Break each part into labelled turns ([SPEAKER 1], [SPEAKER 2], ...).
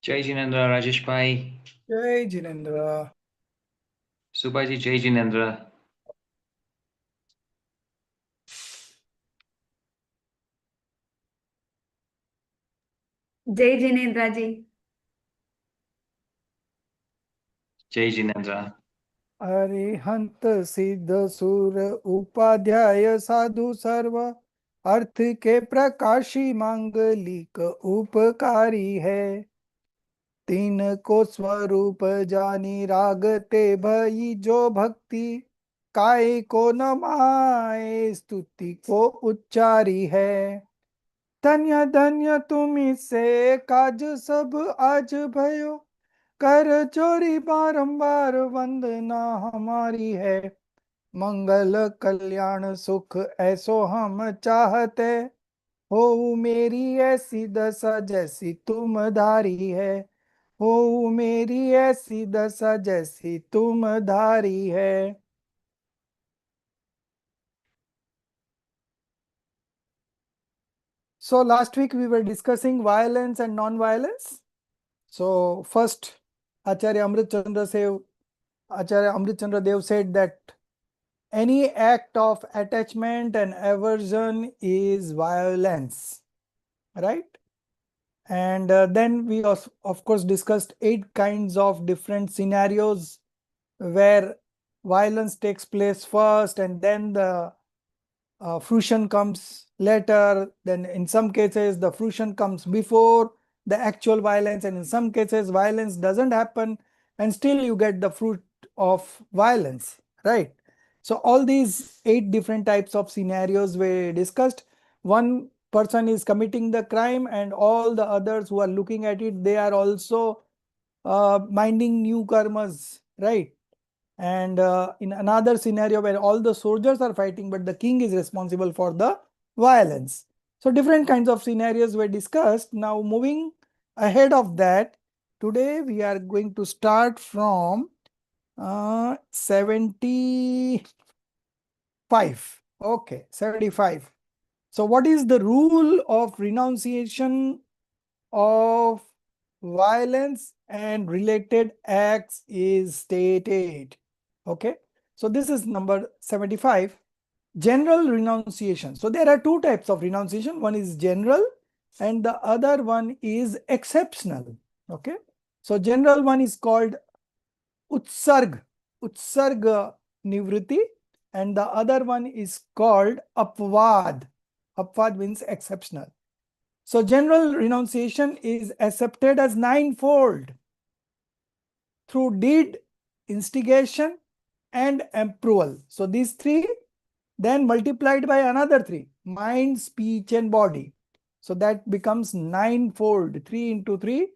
[SPEAKER 1] जय जिनेन्द्र राजेश भाई।
[SPEAKER 2] जय जिनेन्द्र।
[SPEAKER 1] सुबह जी जय जिनेन्द्र।
[SPEAKER 3] जय जिनेन्द्र जी।
[SPEAKER 1] जय जिनेन्द्र।
[SPEAKER 2] अरिहंत सिद्ध सुर उपाध्याय साधु सर्व अर्थ के प्रकाशी मांगलिक उपकारी है। तीन को स्वरूप जानी रागते भई जो भक्ति काय को न माए स्तुति को उच्चारी है। धन्य धन्य तुम्ही से काज सब आज भयो कर चोरी बारंबार वंदना हमारी है। मंगल कल्याण सुख ऐसो हम चाहते हो मेरी ऐसी दशा जैसी तुम धारी है। हो मेरी ऐसी दशा जैसी तुम धारी है। So last week we were discussing violence and non-violence. So first Acharya Amritchandra Dev said that any act of attachment and aversion is violence, right? And then we of course discussed 8 kinds of different scenarios where violence takes place first and then the fruition comes later. Then in some cases the fruition comes before the actual violence, and in some cases violence doesn't happen and still you get the fruit of violence, right? So all these 8 different types of scenarios we discussed. One person is committing the crime and all the others who are looking at it, they are also minding new karmas, right? And in another scenario where all the soldiers are fighting but the king is responsible for the violence. So different kinds of scenarios were discussed. Now moving ahead of that, today we are going to start from 75. Okay, 75. So what is the rule of renunciation of violence and related acts is stated? Okay, so this is number 75. General renunciation. So there are 2 types of renunciation. One is general and the other one is exceptional. Okay, so general one is called utsarg nivriti, and the other one is called apvad. Apvad means exceptional. So general renunciation is accepted as ninefold through deed, instigation and approval. So these 3 then multiplied by another 3, mind, speech and body. So that becomes ninefold. 3 into 3,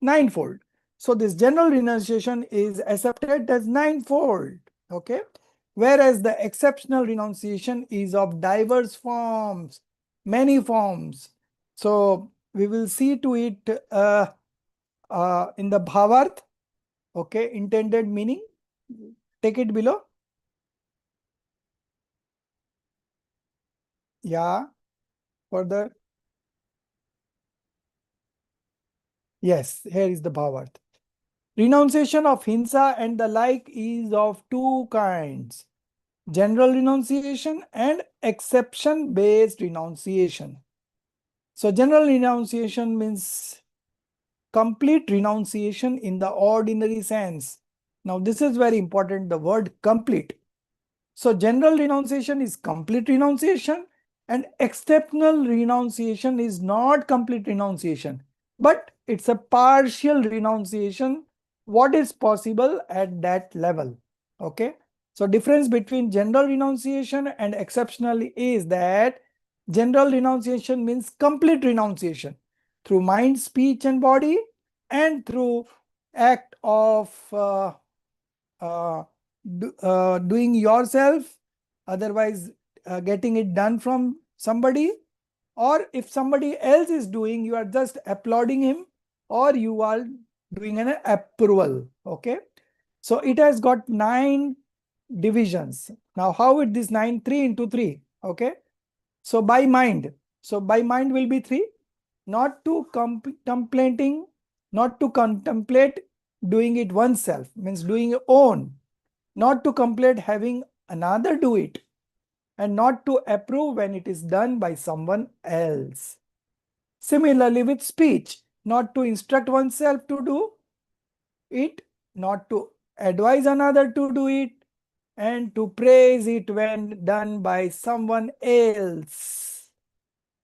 [SPEAKER 2] ninefold. So this general renunciation is accepted as ninefold. Okay, whereas the exceptional renunciation is of diverse forms, many forms. So we will see to it in the Bhavarth. Okay, intended meaning. Take it below. Yeah, further. Yes, here is the Bhavarth. Renunciation of hinsa and the like is of 2 kinds: general renunciation and exception based renunciation. So general renunciation means complete renunciation in the ordinary sense. Now this is very important, the word complete. So general renunciation is complete renunciation and exceptional renunciation is not complete renunciation, but it's a partial renunciation, what is possible at that level. Okay, so difference between general renunciation and exceptional is that general renunciation means complete renunciation through mind, speech and body and through act of doing yourself, otherwise getting it done from somebody, or if somebody else is doing, you are just applauding him or you are doing an approval. Okay, so it has got 9 divisions. Now how it this 9? 3 into 3. Okay, so by mind. So by mind will be 3. Not to contemplating not to contemplate doing it oneself, means doing your own, not to contemplate having another do it, and not to approve when it is done by someone else. Similarly with speech, not to instruct oneself to do it, not to advise another to do it, and to praise it when done by someone else.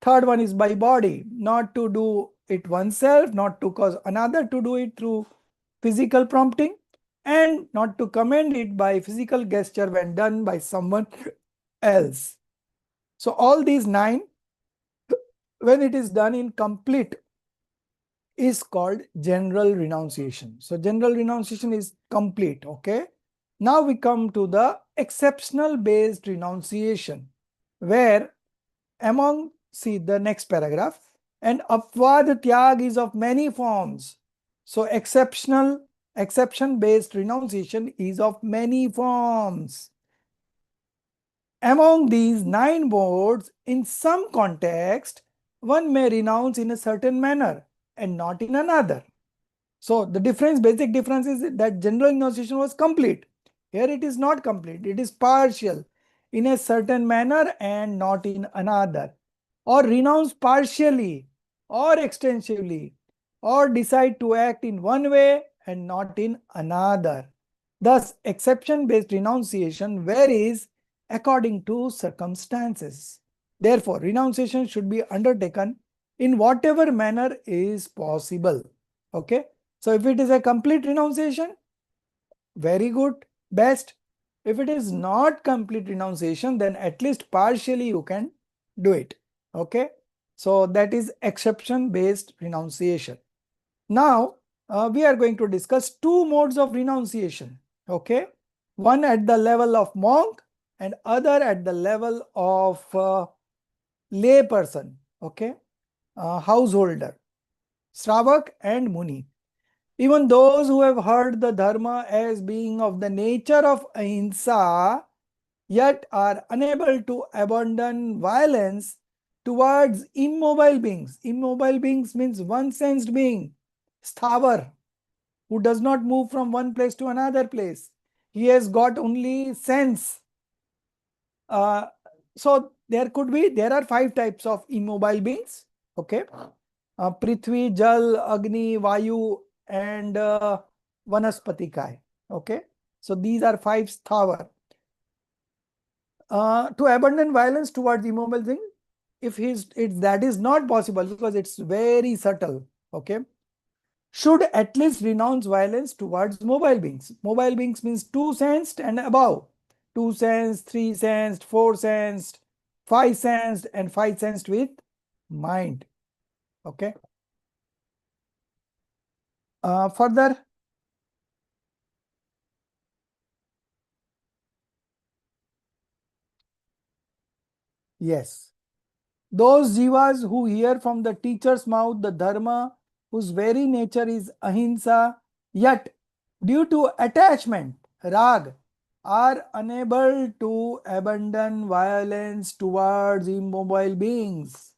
[SPEAKER 2] Third one is by body, not to do it oneself, not to cause another to do it through physical prompting, and not to commend it by physical gesture when done by someone else. So all these 9, when it is done in complete, is called general renunciation. So general renunciation is complete. Okay. Now we come to the exceptional based renunciation, where among, see the next paragraph, and apvad tyag is of many forms. So exception based renunciation is of many forms. Among these 9 modes, in some context, one may renounce in a certain manner and not in another. So the basic difference is that general renunciation was complete. Here it is not complete, it is partial in a certain manner and not in another. Or renounce partially or extensively, or decide to act in one way and not in another. Thus, exception-based renunciation varies according to circumstances. Therefore, renunciation should be undertaken in whatever manner is possible. Okay. So if it is a complete renunciation, very good, best. If it is not complete renunciation, then at least partially you can do it. Okay. So that is exception based renunciation. Now we are going to discuss 2 modes of renunciation. Okay. One at the level of monk and other at the level of lay person. Okay. Householder, Shravak and Muni. Even those who have heard the dharma as being of the nature of ahimsa, yet are unable to abandon violence towards immobile beings. Immobile beings means one-sensed being, sthavar, who does not move from one place to another place. He has got only sense. So there are 5 types of immobile beings. Okay. Prithvi, Jal, Agni, Vayu, and Vanaspati. Okay. So these are 5 sthavar. To abandon violence towards immobile thing, if that is not possible because it's very subtle. Okay. Should at least renounce violence towards mobile beings. Mobile beings means 2 sensed and above. 2 sensed, 3 sensed, 4 sensed, 5 sensed, and 5 sensed with mind. Okay. Further, yes, those jivas who hear from the teacher's mouth the dharma, whose very nature is ahimsa, yet due to attachment, rag, are unable to abandon violence towards immobile beings.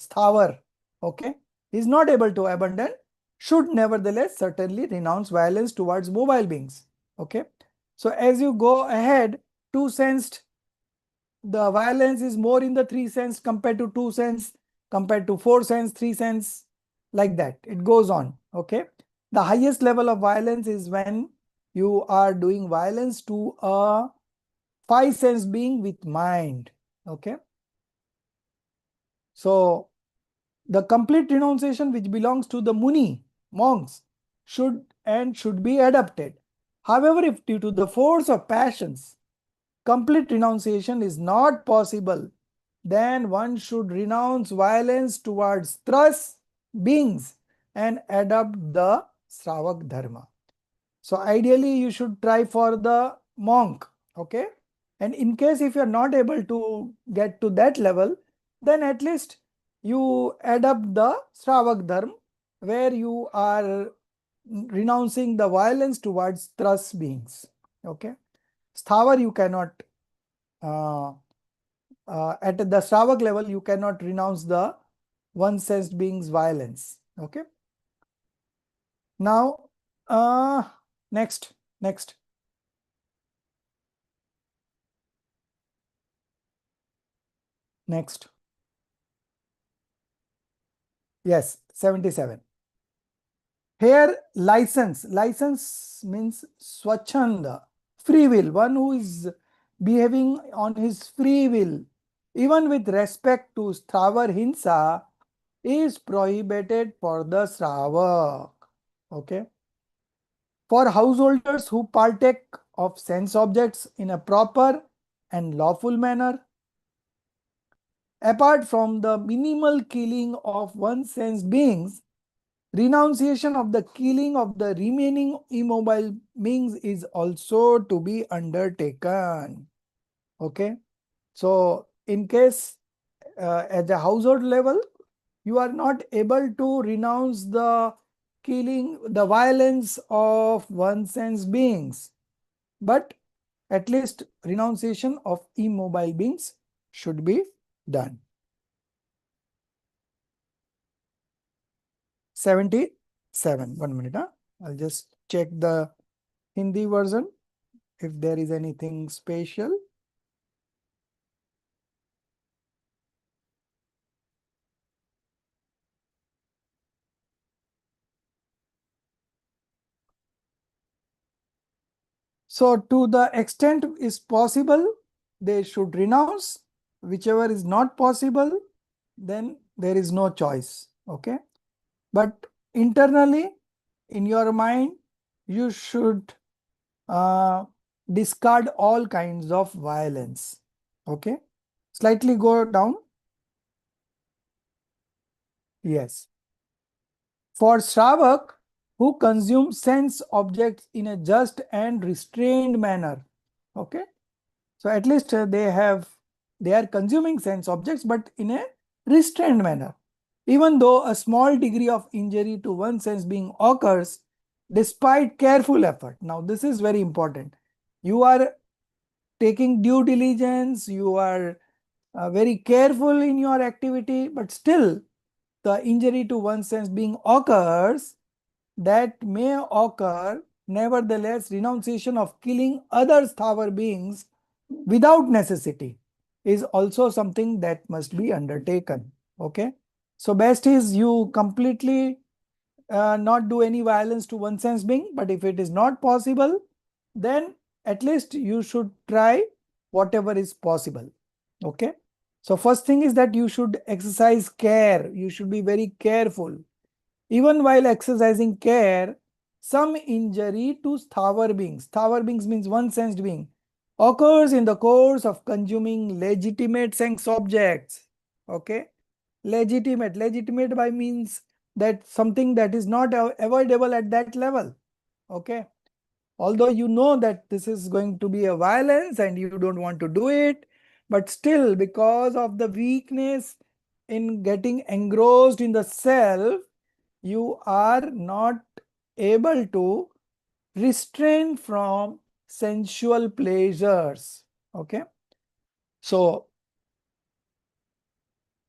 [SPEAKER 2] Sthavar, okay, is not able to abandon, should nevertheless certainly renounce violence towards mobile beings. Okay. So as you go ahead, 2 sensed, the violence is more in the 3 sense compared to 2 sense, compared to 4 sense, 3 sense, like that. It goes on. Okay. The highest level of violence is when you are doing violence to a 5 sense being with mind. Okay. So the complete renunciation which belongs to the Muni, monks, should be adopted. However, if due to the force of passions, complete renunciation is not possible, then one should renounce violence towards thrusts, beings, and adopt the Sravak Dharma. So ideally, you should try for the monk. Okay. And in case if you are not able to get to that level, then at least you adopt the Sravak Dharma, where you are renouncing the violence towards thrusts beings. Okay. Sthavar you cannot at the Shravak level, you cannot renounce the one sensed being's violence. Okay. Now, next, next. Next. Yes, 77. Here, license. License means swachhanda, free will, one who is behaving on his free will, even with respect to Stravar Hinsa, is prohibited for the Sravak. Okay. For householders who partake of sense objects in a proper and lawful manner, apart from the minimal killing of one sense beings, renunciation of the killing of the remaining immobile beings is also to be undertaken. Okay. So, in case at the household level, you are not able to renounce the killing, the violence of one sense beings, but at least renunciation of immobile beings should be done. 77. 1 minute. I'll just check the Hindi version if there is anything special. So, to the extent is possible, they should renounce. Whichever is not possible, then there is no choice. Okay. But internally, in your mind, you should uh, discard all kinds of violence. Okay. Slightly go down. Yes. For Shravak, who consume sense objects in a just and restrained manner. Okay. So at least they are consuming sense objects, but in a restrained manner. Even though a small degree of injury to one sense being occurs, despite careful effort. Now this is very important. You are taking due diligence, you are very careful in your activity, but still the injury to one sense being occurs, that may occur. Nevertheless, renunciation of killing other sthavar beings without necessity is also something that must be undertaken. Okay. So best is you completely not do any violence to one sense being, but if it is not possible, then at least you should try whatever is possible. Okay. So first thing is that you should exercise care. You should be very careful. Even while exercising care, some injury to sthavar beings means one sensed being, occurs in the course of consuming legitimate sense objects. Okay. Legitimate by means that something that is not avoidable at that level. Okay. Although you know that this is going to be a violence and you don't want to do it, but still because of the weakness in getting engrossed in the self, you are not able to restrain from sensual pleasures. Okay. So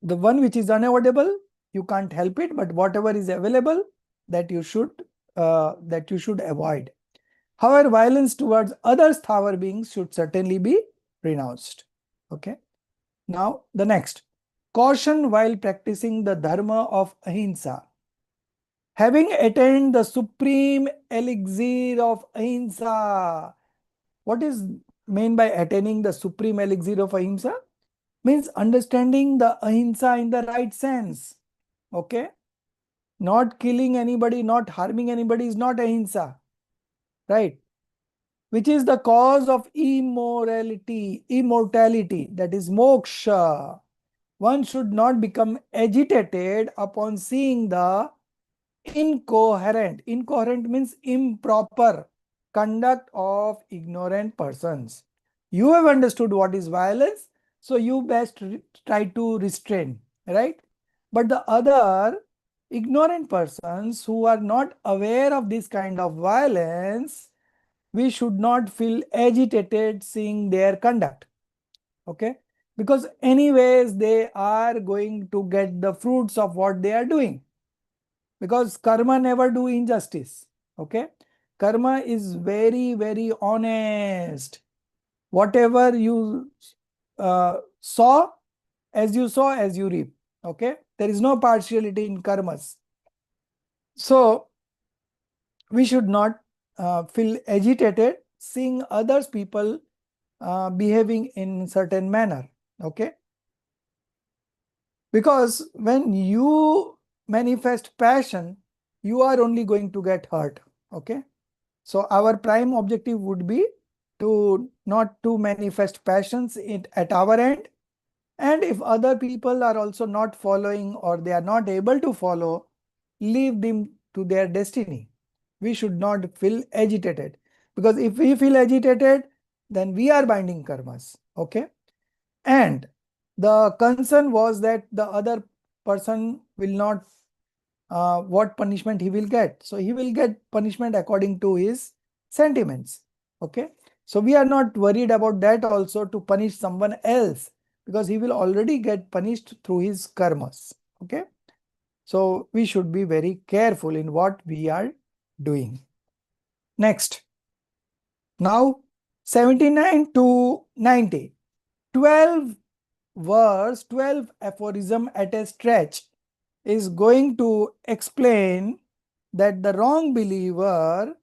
[SPEAKER 2] the one which is unavoidable, you can't help it, but whatever is available, that you should avoid. However, violence towards other sthavar beings should certainly be renounced. Okay. Now the next, caution while practicing the dharma of ahimsa. Having attained the supreme elixir of ahimsa. What is meant by attaining the supreme elixir of ahimsa? Means understanding the ahimsa in the right sense. Okay. Not killing anybody, not harming anybody is not ahimsa. Right. Which is the cause of immortality, that is moksha. One should not become agitated upon seeing the incoherent means improper conduct of ignorant persons. You have understood what is violence, so you best try to restrain, right? But the other ignorant persons who are not aware of this kind of violence, we should not feel agitated seeing their conduct. Okay. Because anyways they are going to get the fruits of what they are doing. because karma never do injustice. Okay, karma is very, very honest. Whatever you saw, as you reap. Okay, there is no partiality in karmas. So we should not feel agitated seeing others people behaving in certain manner. Okay, because when you manifest passion, you are only going to get hurt. Okay, so our prime objective would be to not to manifest passions at our end. And if other people are also not following or they are not able to follow, leave them to their destiny. We should not feel agitated, because if we feel agitated, then we are binding karmas. Okay. And the concern was that the other person will not, what punishment he will get. So he will get punishment according to his sentiments. Okay. So we are not worried about that also to punish someone else, because he will already get punished through his karmas. Okay. So we should be very careful in what we are doing. Next. Now 79 to 90. 12 verse, 12 aphorism at a stretch is going to explain that the wrong believer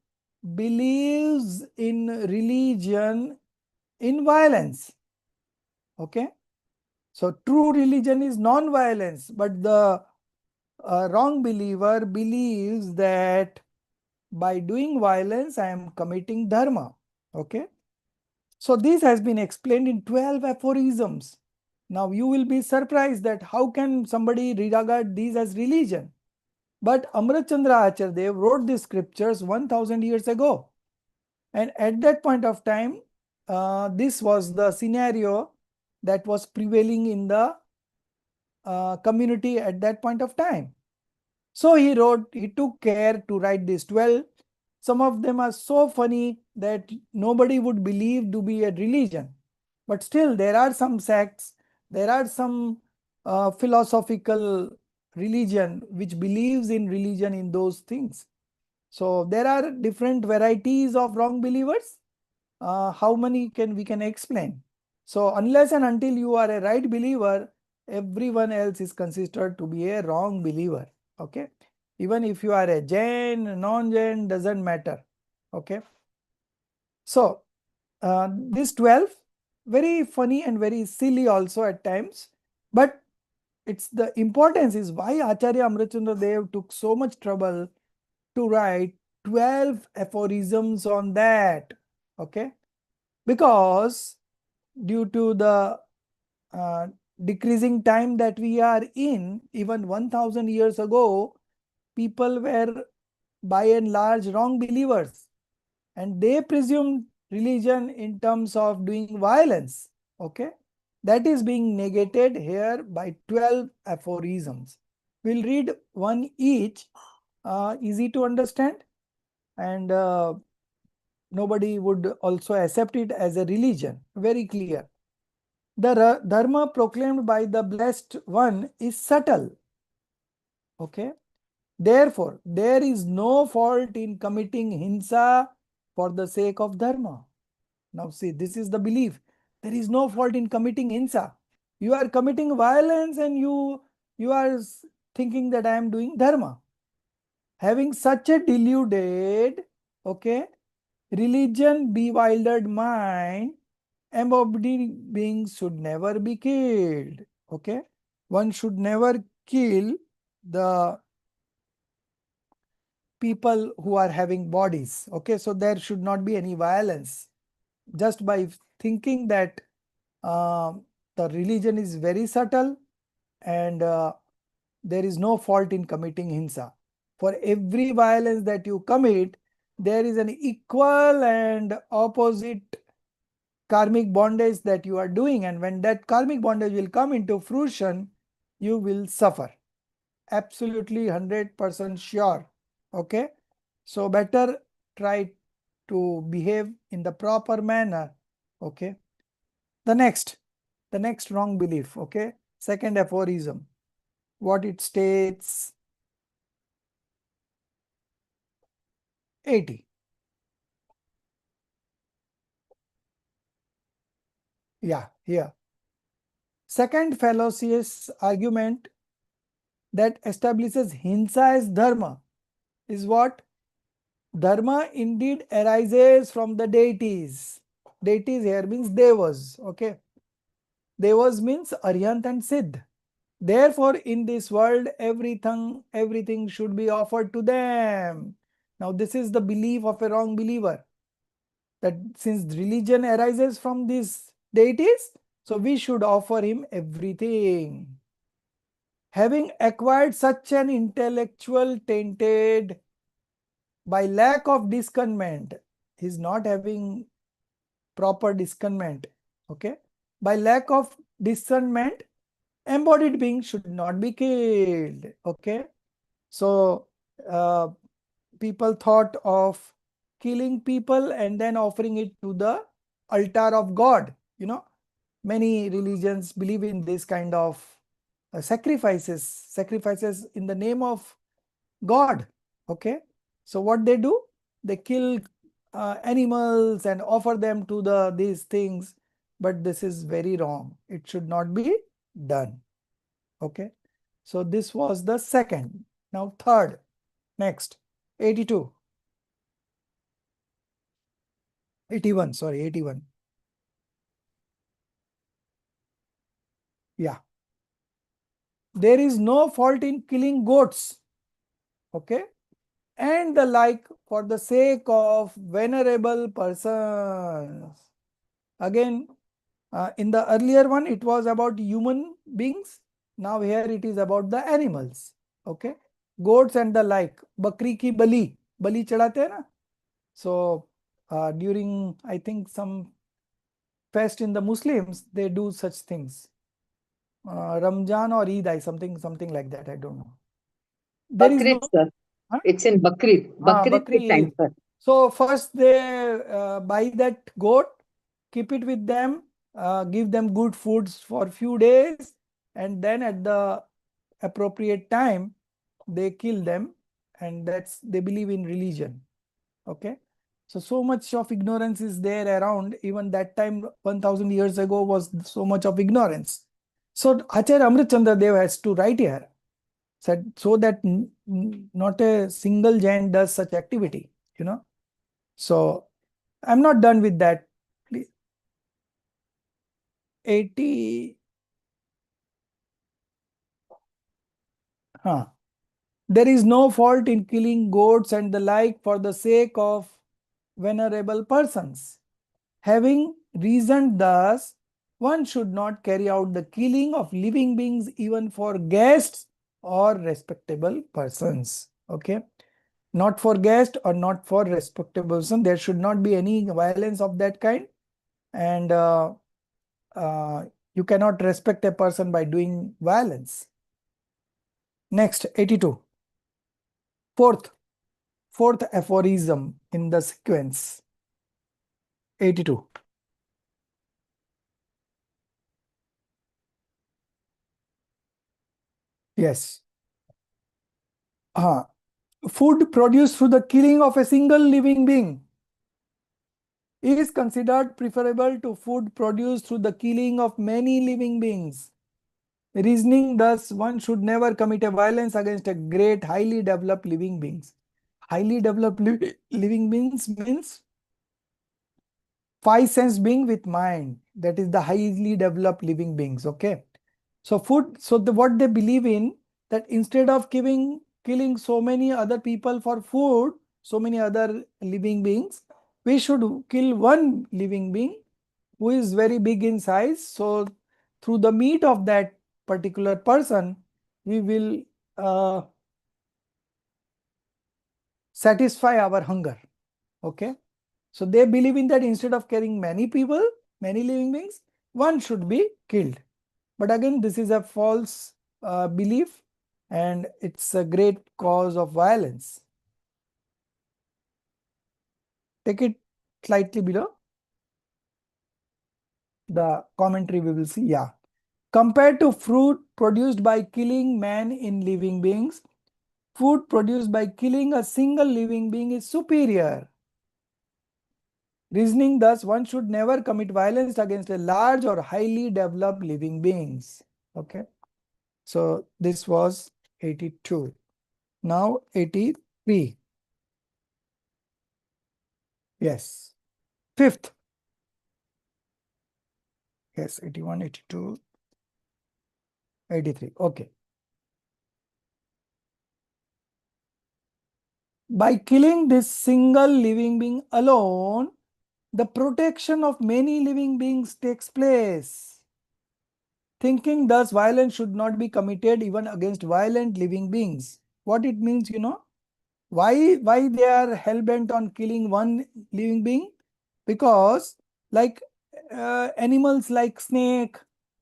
[SPEAKER 2] believes in religion in violence. Okay. So true religion is non-violence, but the wrong believer believes that by doing violence, I am committing dharma. Okay. So this has been explained in 12 aphorisms. Now you will be surprised that how can somebody regard these as religion? But Amritchandra Acharya wrote these scriptures 1000 years ago. And at that point of time, this was the scenario that was prevailing in the community at that point of time. So he took care to write these 12. Some of them are so funny that nobody would believe to be a religion. But still, there are some sects, there are some philosophical religion which believes in religion in those things. So there are different varieties of wrong believers. How many can we can explain? So unless and until you are a right believer, everyone else is considered to be a wrong believer. Okay. Even if you are a Jain, non-Jain, doesn't matter. Okay. So this 12, very funny and very silly also at times. But it's the importance is why Acharya Amritchandra Dev took so much trouble to write 12 aphorisms on that. Okay. Because due to the uh, decreasing time that we are in, even 1000 years ago, people were by and large wrong believers, and they presumed religion in terms of doing violence. Okay, that is being negated here by 12 aphorisms. We'll read one each, easy to understand, and nobody would also accept it as a religion. Very clear. The dharma proclaimed by the blessed one is subtle. Okay. Therefore, there is no fault in committing hinsa for the sake of dharma. Now see, this is the belief. There is no fault in committing hinsa. You are committing violence and you are thinking that I am doing dharma. Having such a deluded, okay, religion bewildered mind, embodied beings should never be killed. Okay, one should never kill the people who are having bodies. Okay, so there should not be any violence. Just by thinking that uh, the religion is very subtle and there is no fault in committing hinsa. For every violence that you commit, there is an equal and opposite karmic bondage that you are doing, and when that karmic bondage will come into fruition, you will suffer. Absolutely 100% sure. Okay, so better try to behave in the proper manner. Okay, the next wrong belief. Okay, second aphorism, what it states: 80. Yeah, here. Second fallacious argument that establishes hinsa as dharma is what? Dharma indeed arises from the deities. Deities here means devas. Okay. Devas means Aryant and Siddh. Therefore, in this world, everything should be offered to them. Now, this is the belief of a wrong believer, that since religion arises from these deities, so we should offer him everything. Having acquired such an intellectual tainted by lack of discernment, he's not having proper discernment. Okay. By lack of discernment, embodied beings should not be killed. Okay. So uh, people thought of killing people and then offering it to the altar of God. Many religions believe in this kind of sacrifices in the name of God. Okay. So what they do? They kill animals and offer them to these things. But this is very wrong. It should not be done. Okay. So this was the second. Now third. Next. 82. 81. Sorry, 81. Yeah. There is no fault in killing goats. Okay. And the like for the sake of venerable persons. Again, in the earlier one, it was about human beings. Now here it is about the animals. Okay. Goats and the like. Bakri ki bali. Bali chadate hai na? So during, I think, some fest in the Muslims, they do such things. Ramjan or Eid, something like that. I don't know. There is
[SPEAKER 3] Bakrid,
[SPEAKER 2] no.
[SPEAKER 3] sir.
[SPEAKER 2] Huh?
[SPEAKER 3] It's in Bakrid. Bakrid ke
[SPEAKER 2] Bakri
[SPEAKER 3] time,
[SPEAKER 2] Eid.
[SPEAKER 3] sir.
[SPEAKER 2] So first they buy that goat, keep it with them, give them good foods for few days, and then at the appropriate time, they kill them, and that's they believe in religion. Okay. So much of ignorance is there around. Even that time, 1000 years ago, was so much of ignorance. So Acharya Amrit Chandra Dev has to write here, said so that not a single Jain does such activity. So I'm not done with that. 80. There is no fault in killing goats and the like for the sake of venerable persons. Having reasoned thus, one should not carry out the killing of living beings even for guests or respectable persons. Okay. Not for guests or not for respectable person. There should not be any violence of that kind. And you cannot respect a person by doing violence. Next, 82. Fourth aphorism in the sequence. 82. Yes. Food produced through the killing of a single living being is considered preferable to food produced through the killing of many living beings. Reasoning thus, one should never commit a violence against a great, highly developed living beings. Highly developed living beings means five sense being with mind. That is the highly developed living beings. Okay. So what they believe in, that instead of killing so many other people for food, so many other living beings, we should kill one living being who is very big in size. So through the meat of that particular person, we will satisfy our hunger. Okay. So they believe in that instead of killing many people, many living beings, one should be killed. But again, this is a false belief, and it's a great cause of violence. Take it slightly below. The commentary we will see. Yeah. Compared to fruit produced by killing man in living beings, food produced by killing a single living being is superior. Reasoning thus, one should never commit violence against a large or highly developed living beings. Okay. So this was 82. Now 83. Yes. Fifth. Yes, 81, 82, 83. Okay. By killing this single living being alone, the protection of many living beings takes place. Thinking thus, violence should not be committed even against violent living beings. What it means, you know? Why they are hell-bent on killing one living being? Because like animals like snake,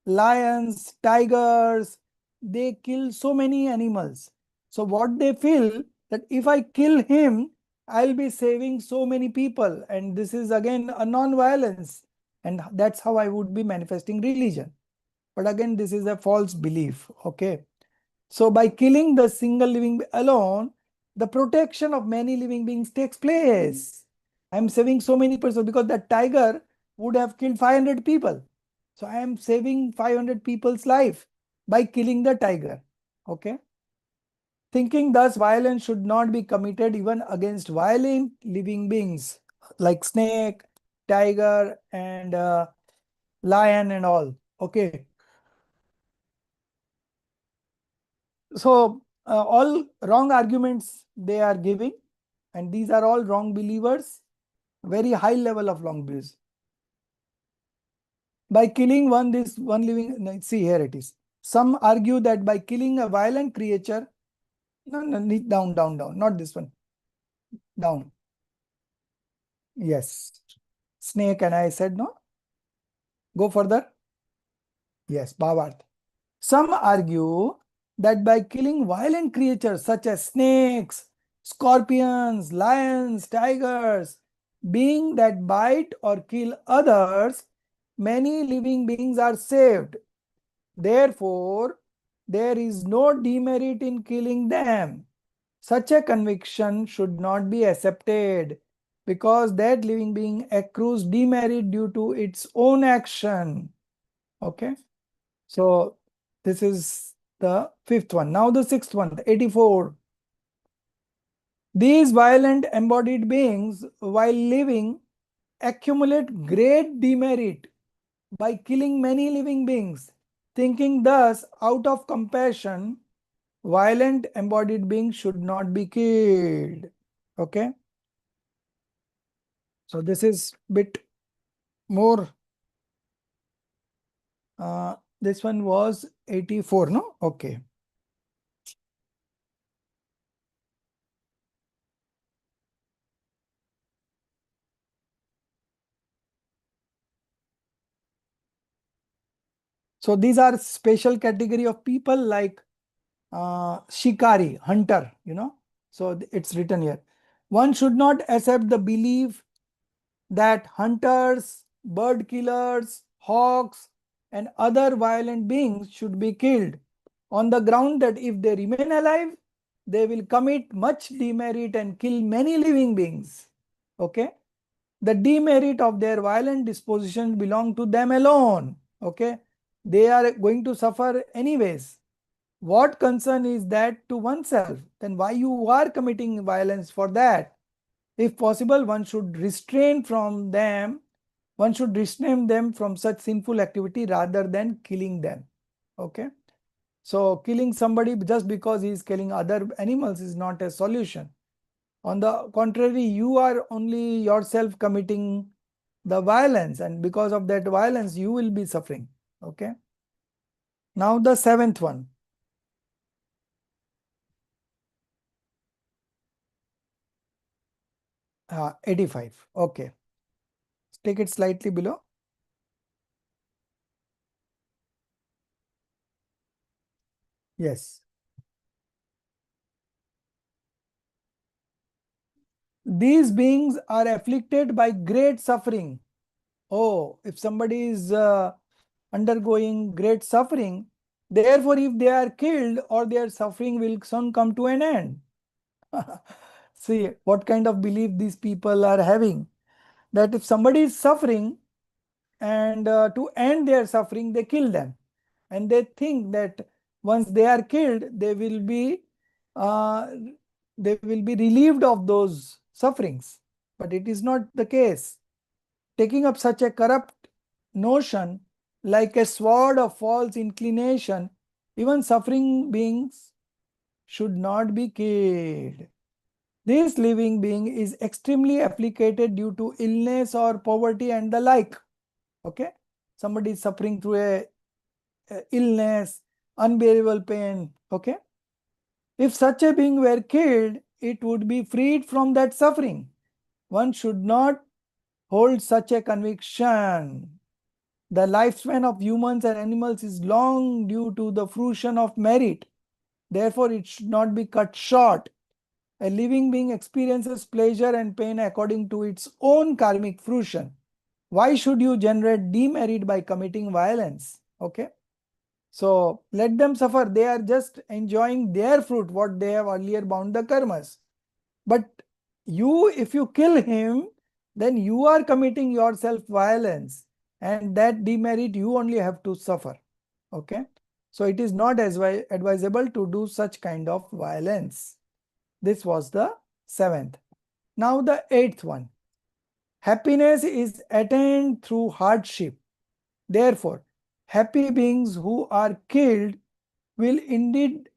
[SPEAKER 2] lions, tigers, they kill so many animals. So what they feel that if I kill him, I'll be saving so many people, and this is again a non-violence, and that's how I would be manifesting religion. But again, this is a false belief. Okay. So by killing the single living alone, the protection of many living beings takes place. I'm saving so many persons because that tiger would have killed 500 people. So I am saving 500 people's life by killing the tiger. Okay. Thinking thus, violence should not be committed even against violent living beings like snake, tiger, and lion and all. Okay. So all wrong arguments they are giving, and these are all wrong believers, very high level of wrong beliefs. By killing this one living, see here it is. Some argue that by killing a violent creature, no, down, not this one, down. Yes, snake, and I said no. Go further. Yes, Bhavarth. Some argue that by killing violent creatures such as snakes, scorpions, lions, tigers, being that bite or kill others, many living beings are saved. Therefore, there is no demerit in killing them. Such a conviction should not be accepted because that living being accrues demerit due to its own action. Okay. So this is the fifth one. Now the sixth one, the 84. These violent embodied beings, while living, accumulate great demerit by killing many living beings. Thinking thus, out of compassion, violent embodied beings should not be killed. Okay. So this is bit more. This one was 84, no? Okay. So these are special category of people like shikari, hunter, you know. So it's written here. One should not accept the belief that hunters, bird killers, hawks, and other violent beings should be killed on the ground that if they remain alive, they will commit much demerit and kill many living beings. Okay. The demerit of their violent dispositions belong to them alone. Okay. They are going to suffer anyways. What concern is that to oneself? Then why you are committing violence for that? If possible, one should restrain from them. One should restrain them from such sinful activity rather than killing them. Okay. So killing somebody just because he is killing other animals is not a solution. On the contrary, you are only yourself committing the violence, and because of that violence, you will be suffering. Okay. Now the seventh one. 85. Okay. Take it slightly below. Yes. These beings are afflicted by great suffering. Oh, if somebody is undergoing great suffering, therefore, if they are killed or their suffering will soon come to an end. See what kind of belief these people are having, that if somebody is suffering and to end their suffering, they kill them. And they think that once they are killed, uh, they will be relieved of those sufferings. But it is not the case. Taking up such a corrupt notion, like a sword of false inclination, even suffering beings should not be killed. This living being is extremely afflicted due to illness or poverty and the like. Okay, somebody is suffering through a illness, unbearable pain. Okay, if such a being were killed, it would be freed from that suffering. One should not hold such a conviction. The lifespan of humans and animals is long due to the fruition of merit. Therefore, it should not be cut short. A living being experiences pleasure and pain according to its own karmic fruition. Why should you generate demerit by committing violence? Okay. So let them suffer. They are just enjoying their fruit, what they have earlier bound the karmas. But you, if you kill him, then you are committing yourself violence, and that demerit you only have to suffer. Okay. So it is not as advisable to do such kind of violence. This was the 7th. Now the 8th one. Happiness is attained through hardship. Therefore, happy beings who are killed will indeed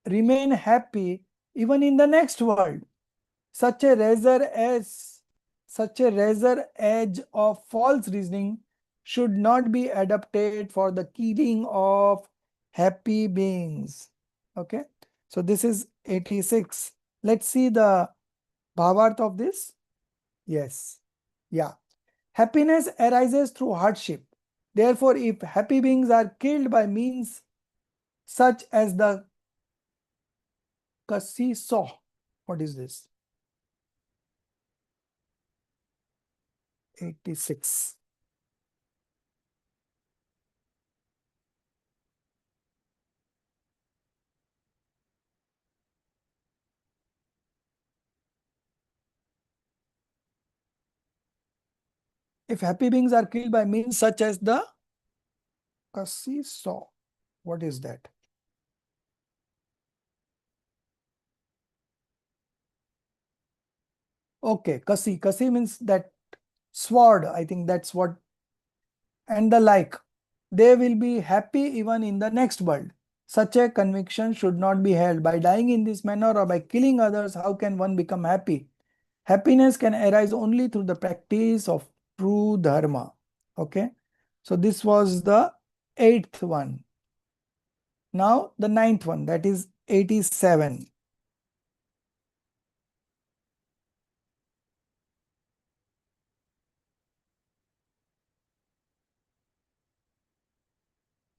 [SPEAKER 2] remain happy even in the next world. Such a razor edge of false reasoning should not be adopted for the killing of happy beings. Okay, so this is 86. Let's see the bhavarth of this. Yes, yeah. Happiness arises through hardship. Therefore, if happy beings are killed by means such as the saw, what is this? 86. If happy beings are killed by means such as the saw, what is that? Okay, kasi means that sword. I think that's what, and the like. They will be happy even in the next world. Such a conviction should not be held. By dying in this manner or by killing others, how can one become happy? Happiness can arise only through the practice of true dharma. Okay, so this was the 8th one. Now the 9th one, that is 87.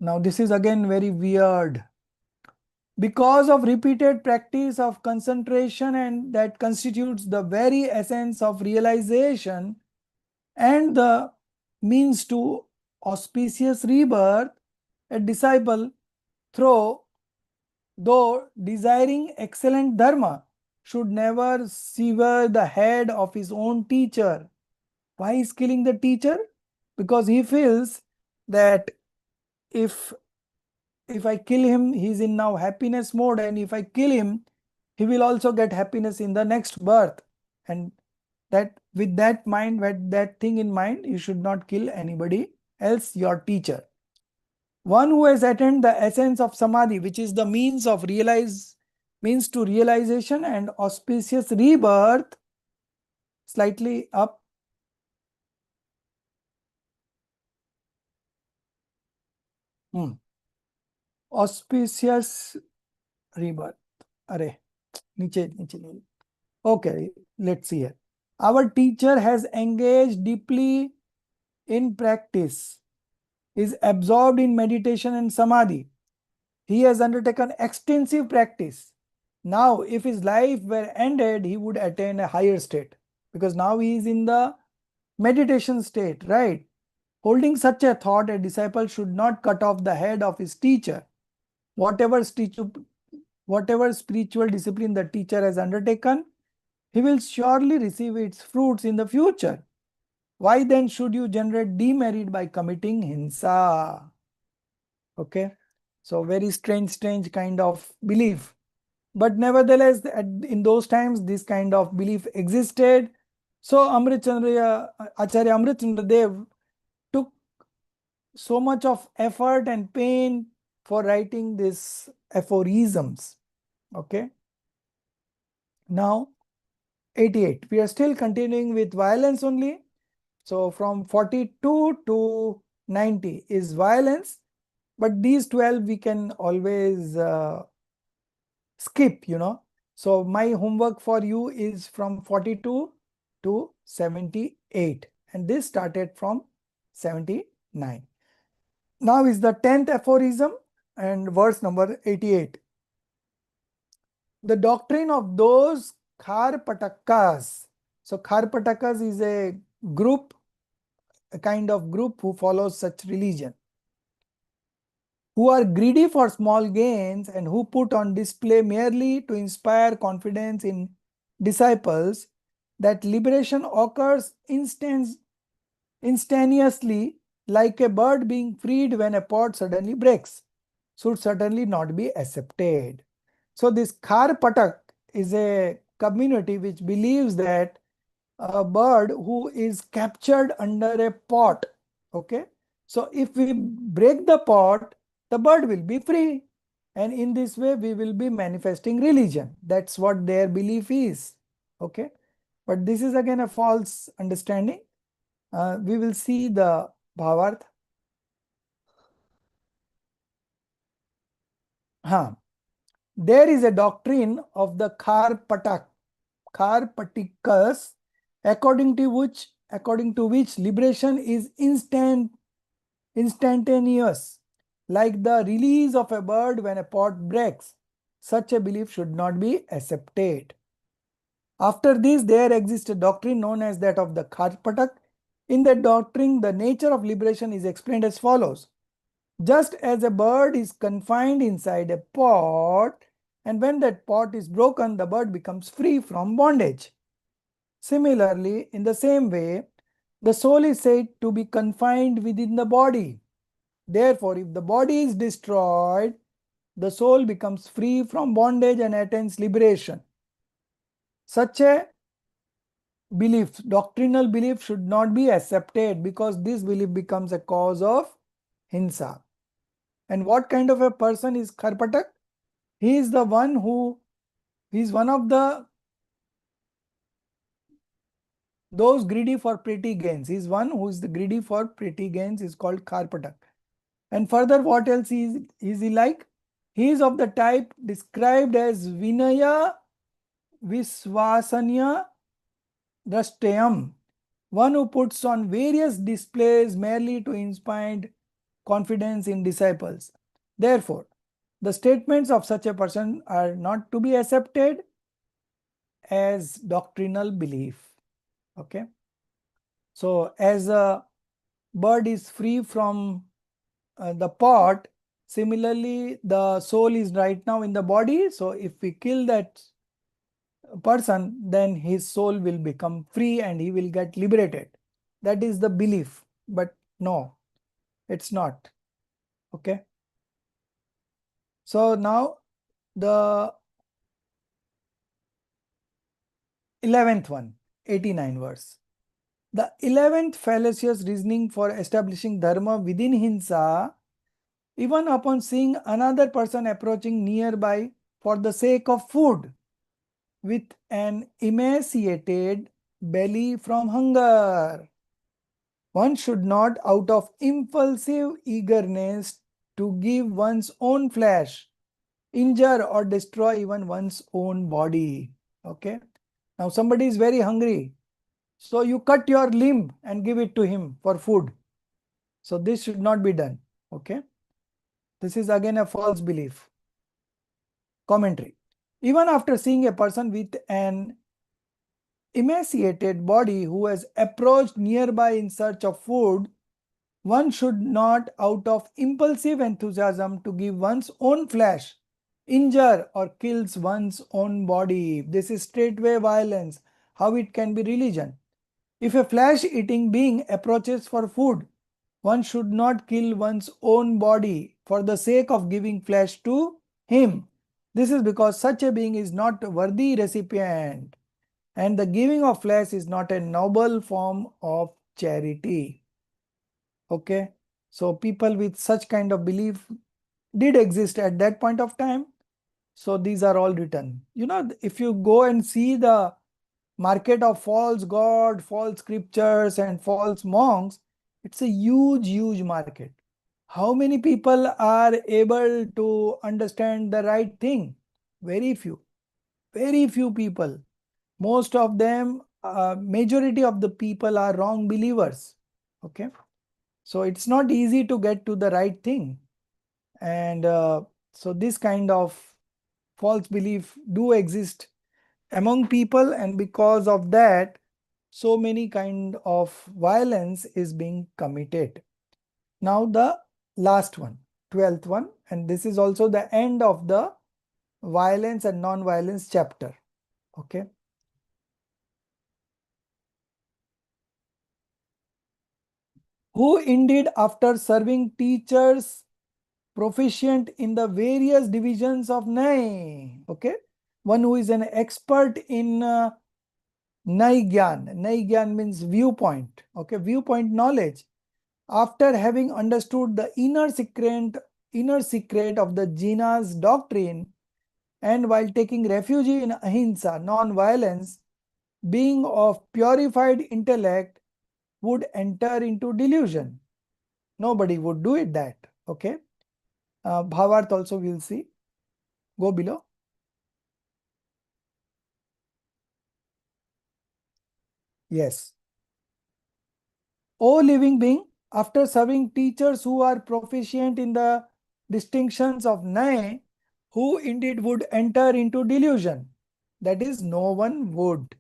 [SPEAKER 2] Now this is again very weird. Because of repeated practice of concentration, and that constitutes the very essence of realization and the means to auspicious rebirth, a disciple, though desiring excellent dharma, should never sever the head of his own teacher. Why is killing the teacher? Because he feels that if I kill him, he's in now happiness mode, and if I kill him, he will also get happiness in the next birth. And that with that mind, with that thing in mind, you should not kill anybody else, your teacher. One who has attained the essence of samadhi, which is the means to realization and auspicious rebirth, slightly up. Auspicious rebirth. Array. Niche. Okay, let's see here. Our teacher has engaged deeply in practice, is absorbed in meditation and samadhi. He has undertaken extensive practice. Now, if his life were ended, he would attain a higher state, because now he is in the meditation state, right? Holding such a thought, a disciple should not cut off the head of his teacher. Whatever whatever spiritual discipline the teacher has undertaken, he will surely receive its fruits in the future. Why then should you generate demerit by committing hinsa? Okay, so very strange kind of belief. But nevertheless, in those times, this kind of belief existed. So Acharya Amrit Chandra Dev took so much of effort and pain for writing these aphorisms. Okay. Now, 88. We are still continuing with violence only. So from 42 to 90 is violence. But these 12 we can always skip, So my homework for you is from 42 to 78. And this started from 79. Now is the 10th aphorism and verse number 88. The doctrine of those Kharpatakas. So Kharpatakas is a group, a kind of group who follows such religion, who are greedy for small gains and who put on display merely to inspire confidence in disciples that liberation occurs instantaneously, like a bird being freed when a pot suddenly breaks, should certainly not be accepted. So this Kharpatak is a community which believes that a bird who is captured under a pot, okay, so if we break the pot, the bird will be free, and in this way we will be manifesting religion. That's what their belief is. Okay, but this is again a false understanding. We will see the bhavarth. There is a doctrine of the Kharpatikas, according to which liberation is instantaneous, like the release of a bird when a pot breaks. Such a belief should not be accepted. After this, there exists a doctrine known as that of the Kharpatak. In that doctrine, the nature of liberation is explained as follows. Just as a bird is confined inside a pot, and when that pot is broken, the bird becomes free from bondage. Similarly, in the same way, the soul is said to be confined within the body. Therefore, if the body is destroyed, the soul becomes free from bondage and attains liberation. Such a belief, doctrinal belief, should not be accepted because this belief becomes a cause of hinsa. And what kind of a person is Kharpatak? He is the one who is one of those greedy for petty gains. He is one who is the greedy for petty gains is called Kharpatak. And further, what else is he like? He is of the type described as Vinaya Viswasanya Drashtayam, one who puts on various displays merely to inspire confidence in disciples. Therefore, the statements of such a person are not to be accepted as doctrinal belief. Okay. So, as a bird is free from the pot, similarly, the soul is right now in the body. So, if we kill that person, then his soul will become free and he will get liberated. That is the belief. But no, it's not. Okay. So now the 11th one, 89 verse. The 11th fallacious reasoning for establishing dharma within hinsa, even upon seeing another person approaching nearby for the sake of food with an emaciated belly from hunger, one should not, out of impulsive eagerness to give one's own flesh, injure or destroy even one's own body. Okay. Now somebody is very hungry. So you cut your limb and give it to him for food. So this should not be done. Okay. This is again a false belief. Commentary. Even after seeing a person with an emaciated body who has approached nearby in search of food, one should not, out of impulsive enthusiasm to give one's own flesh, injure or kills one's own body. This is straightway violence. How it can be religion? If a flesh-eating being approaches for food, one should not kill one's own body for the sake of giving flesh to him. This is because such a being is not a worthy recipient, and the giving of flesh is not a noble form of charity. Okay, so people with such kind of belief did exist at that point of time. So these are all written. You know, if you go and see the market of false god, false scriptures, and false monks, it's a huge, huge market. How many people are able to understand the right thing? Very few. Very few people. Most of them, majority of the people are wrong believers. Okay. So it's not easy to get to the right thing. And so this kind of false belief do exist among people, and because of that so many kind of violence is being committed. Now the last one, 12th one, and this is also the end of the violence and non-violence chapter. Okay. Who indeed, after serving teachers proficient in the various divisions of Nai, okay, one who is an expert in Nai Gyan. Nai Gyan means viewpoint, okay, viewpoint knowledge. After having understood the inner secret of the Jina's doctrine, and while taking refuge in ahimsa, non-violence, being of purified intellect would enter into delusion. Nobody would do it that. Okay. Bhavarth also we'll see. Go below. Yes. O living being, after serving teachers who are proficient in the distinctions of Nai, who indeed would enter into delusion? That is, no one would.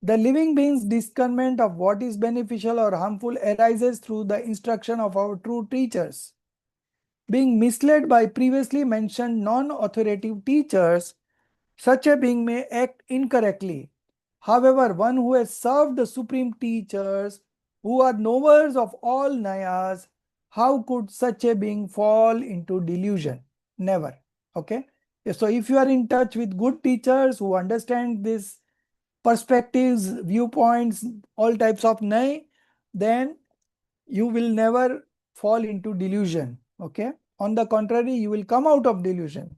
[SPEAKER 2] The living being's discernment of what is beneficial or harmful arises through the instruction of our true teachers. Being misled by previously mentioned non-authoritative teachers, such a being may act incorrectly. However, one who has served the supreme teachers, who are knowers of all Nayas, how could such a being fall into delusion? Never. Okay. So if you are in touch with good teachers who understand these perspectives, viewpoints, all types of Nay, then you will never fall into delusion. Okay. On the contrary, you will come out of delusion.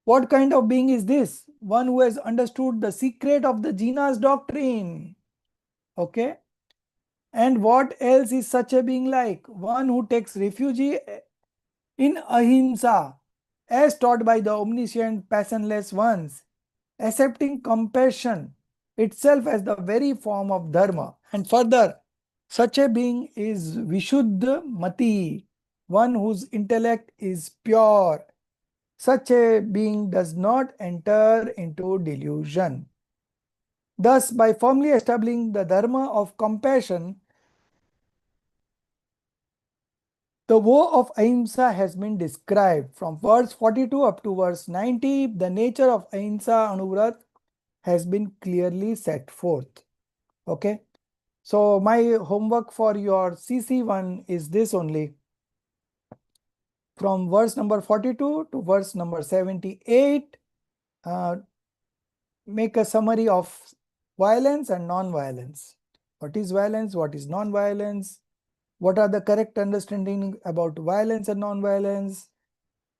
[SPEAKER 2] What kind of being is this? One who has understood the secret of the Jina's doctrine. Okay. And what else is such a being like? One who takes refuge in ahimsa, as taught by the omniscient, passionless ones, accepting compassion itself as the very form of dharma. And further, such a being is Vishuddha Mati, one whose intellect is pure. Such a being does not enter into delusion. Thus, by firmly establishing the dharma of compassion, the vow of ahimsa has been described. From verse 42 up to verse 90, the nature of ahimsa anuvrat has been clearly set forth. Okay. So my homework for your CC1 is this only. From verse number 42 to verse number 78, make a summary of violence and non-violence. What is violence? What is non-violence? What are the correct understanding about violence and non-violence?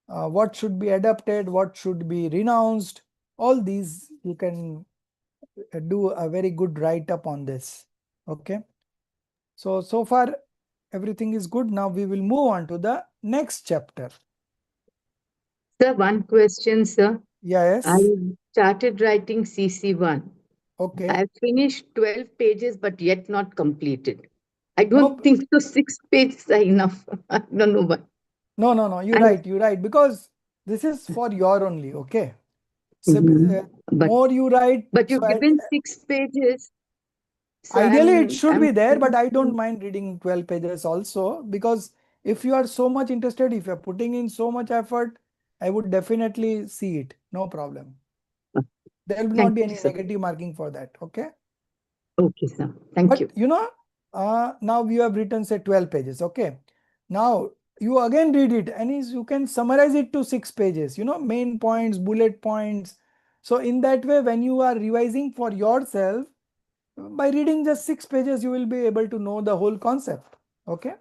[SPEAKER 2] What should be adopted? What should be renounced? All these you can do a very good write-up on this. Okay. So far everything is good. Now we will move on to the next chapter.
[SPEAKER 3] Sir, one question, sir.
[SPEAKER 2] Yes.
[SPEAKER 3] I started writing CC1.
[SPEAKER 2] Okay.
[SPEAKER 3] I have finished 12 pages, but yet not completed. I don't think so. 6 pages are enough. I don't know why.
[SPEAKER 2] No. You're right. Because this is for your only. Okay. So, more you write.
[SPEAKER 3] But you've
[SPEAKER 2] so
[SPEAKER 3] given 6 pages. So
[SPEAKER 2] ideally, it should be there, but I don't mind reading 12 pages also, because if you are so much interested, if you're putting in so much effort, I would definitely see it. No problem. There will not
[SPEAKER 3] Thank
[SPEAKER 2] be
[SPEAKER 3] you,
[SPEAKER 2] any
[SPEAKER 3] sir.
[SPEAKER 2] negative marking for that. Okay.
[SPEAKER 3] Okay, sir. Thank you.
[SPEAKER 2] But now we have written say 12 pages. Okay. Now you again read it and you can summarize it to 6 pages, main points, bullet points. So in that way, when you are revising for yourself, by reading just 6 pages, you will be able to know the whole concept. Okay.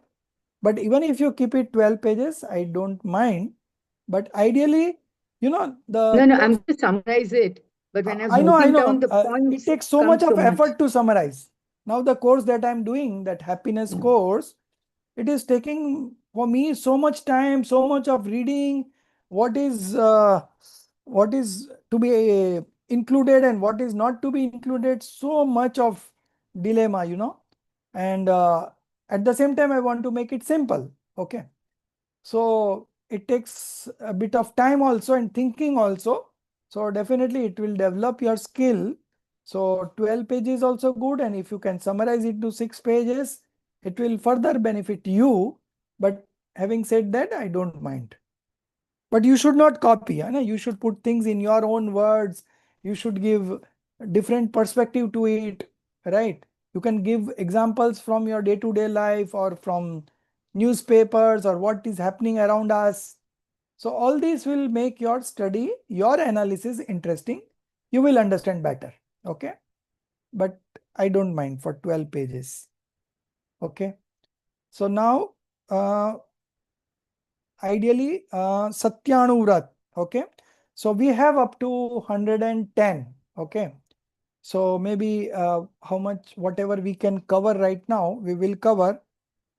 [SPEAKER 2] But even if you keep it 12 pages, I don't mind. But ideally, the
[SPEAKER 3] No, I'm
[SPEAKER 2] course,
[SPEAKER 3] going to summarize it. But when I was
[SPEAKER 2] I
[SPEAKER 3] noting
[SPEAKER 2] know.
[SPEAKER 3] down the
[SPEAKER 2] It
[SPEAKER 3] points,
[SPEAKER 2] takes so
[SPEAKER 3] comes
[SPEAKER 2] much
[SPEAKER 3] so
[SPEAKER 2] of
[SPEAKER 3] much.
[SPEAKER 2] effort to summarize. Now the course that I'm doing, that happiness course, it is taking for me so much time, so much of reading, what is to be included and what is not to be included, so much of dilemma, and at the same time I want to make it simple. Okay. So it takes a bit of time also and thinking also. So definitely it will develop your skill. So 12 pages also good, and if you can summarize it to 6 pages, it will further benefit you. But having said that, I don't mind. But you should not copy. You should put things in your own words. You should give different perspective to it, right? You can give examples from your day-to-day life or from newspapers or what is happening around us. So all these will make your study, your analysis interesting. You will understand better. Okay. But I don't mind for 12 pages. Okay. So now, ideally, Satyanu. Okay. So we have up to 110. Okay. So maybe how much, whatever we can cover right now, we will cover.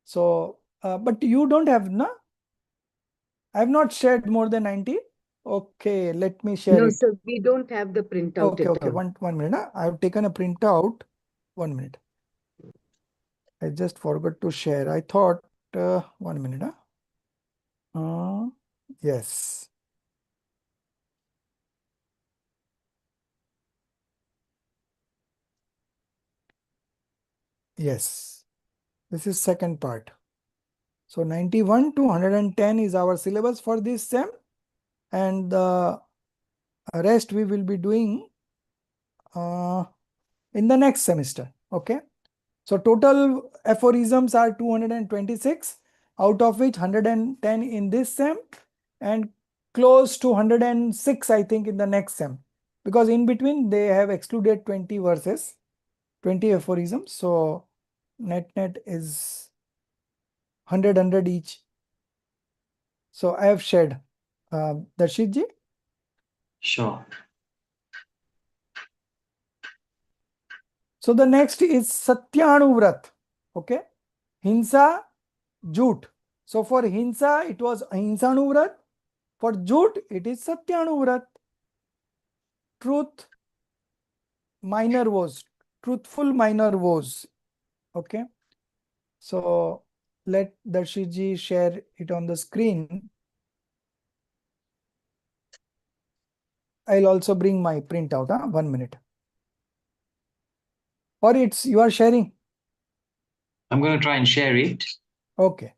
[SPEAKER 2] So, but you don't have, no? I have not shared more than 90. Okay, let me share
[SPEAKER 3] No,
[SPEAKER 2] it.
[SPEAKER 3] sir, we don't have the printout
[SPEAKER 2] Okay,
[SPEAKER 3] at
[SPEAKER 2] okay.
[SPEAKER 3] all.
[SPEAKER 2] One minute. I have taken a printout. 1 minute. I just forgot to share. I thought 1 minute. Yes. Yes. This is second part. So 91 to 110 is our syllabus for this sem, and the rest we will be doing in the next semester. Okay. So total aphorisms are 226, out of which 110 in this sem and close to 106, I think, in the next sem. Because in between they have excluded 20 verses, 20 aphorisms. So net is 100 each. So I have shared. Darshit ji.
[SPEAKER 1] Sure.
[SPEAKER 2] So the next is Satyanu. Okay. Hinsa, Jut. So for Hinsa, it was Ahinsanu. For Jut, it is Satyanu. Truth, minor woes. Truthful minor woes. Okay. So let Darshit ji share it on the screen. I'll also bring my printout. 1 minute. Or you are sharing.
[SPEAKER 1] I'm going to try and share it.
[SPEAKER 2] Okay.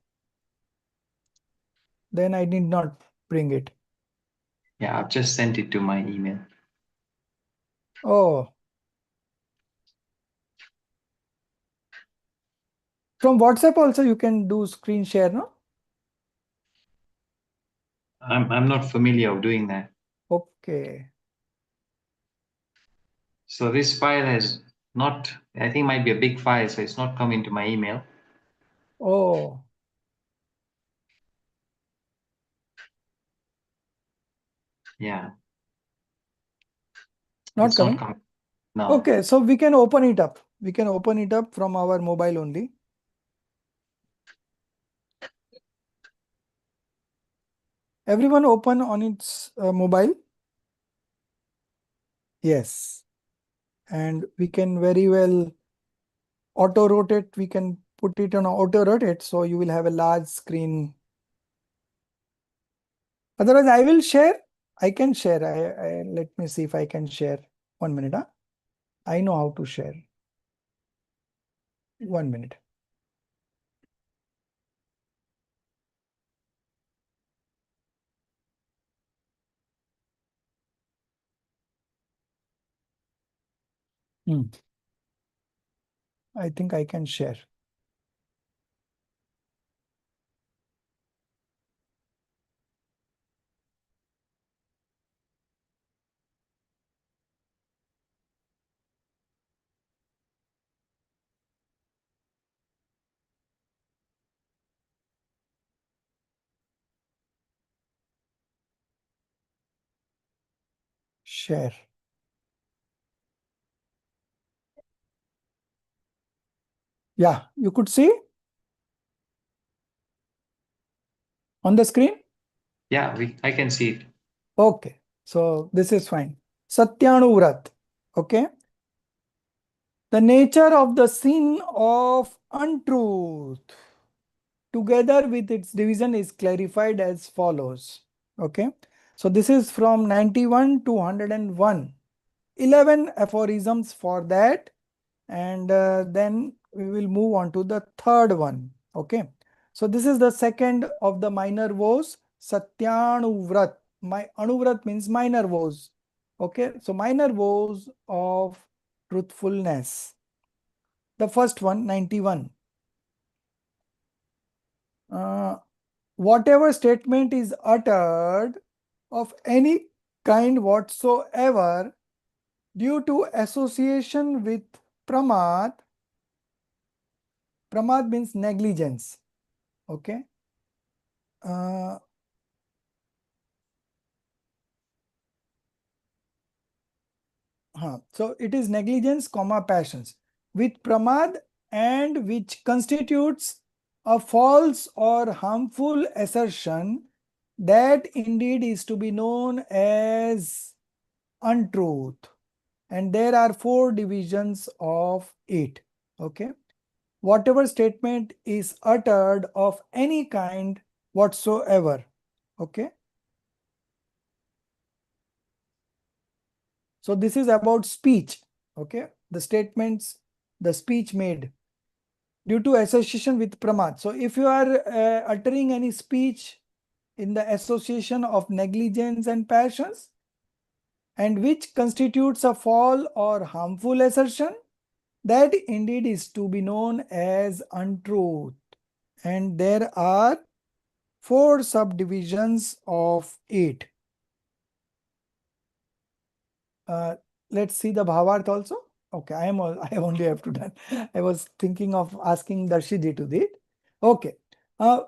[SPEAKER 2] Then I need not bring it.
[SPEAKER 1] Yeah, I've just sent it to my email.
[SPEAKER 2] Oh. From WhatsApp also you can do screen share, no?
[SPEAKER 1] I'm not familiar of doing that.
[SPEAKER 2] Okay.
[SPEAKER 1] So this file has not, I think it might be a big file, so it's not come into my email.
[SPEAKER 2] Oh.
[SPEAKER 1] Yeah.
[SPEAKER 2] Not
[SPEAKER 1] It's not
[SPEAKER 2] coming.
[SPEAKER 1] coming. No.
[SPEAKER 2] Okay, so we can open it up. We can open it up from our mobile only. Everyone open on its mobile. Yes. And we can very well auto rotate. We can put it on auto rotate. So you will have a large screen. Otherwise, I will share. I can share. Let me see if I can share. 1 minute. I know how to share. 1 minute. I think I can share. Share. Yeah, you could see on the screen.
[SPEAKER 1] Yeah, I can see it.
[SPEAKER 2] Okay, so this is fine. Satyanu okay. The nature of the sin of untruth together with its division is clarified as follows. Okay, so this is from 91 to 101. 11 aphorisms for that, and then we will move on to the third one. Okay, so this is the second of the minor vows, Satyanuvrat. My Anuvrat means minor vows. Okay, so minor vows of truthfulness. The first one, 91. Whatever statement is uttered of any kind whatsoever due to association with pramad. Pramad means negligence. Okay. So it is negligence, passions with pramad, and which constitutes a false or harmful assertion that indeed is to be known as untruth. And there are 4 divisions of it. Okay. Whatever statement is uttered of any kind whatsoever. Okay. So this is about speech. Okay. The statements, the speech made due to association with pramad. So if you are uttering any speech in the association of negligence and passions, and which constitutes a false or harmful assertion, that indeed is to be known as untruth. And there are 4 subdivisions of it. Let's see the Bhavarth also. Okay, I only have to done. I was thinking of asking Darshiji to do it. Okay.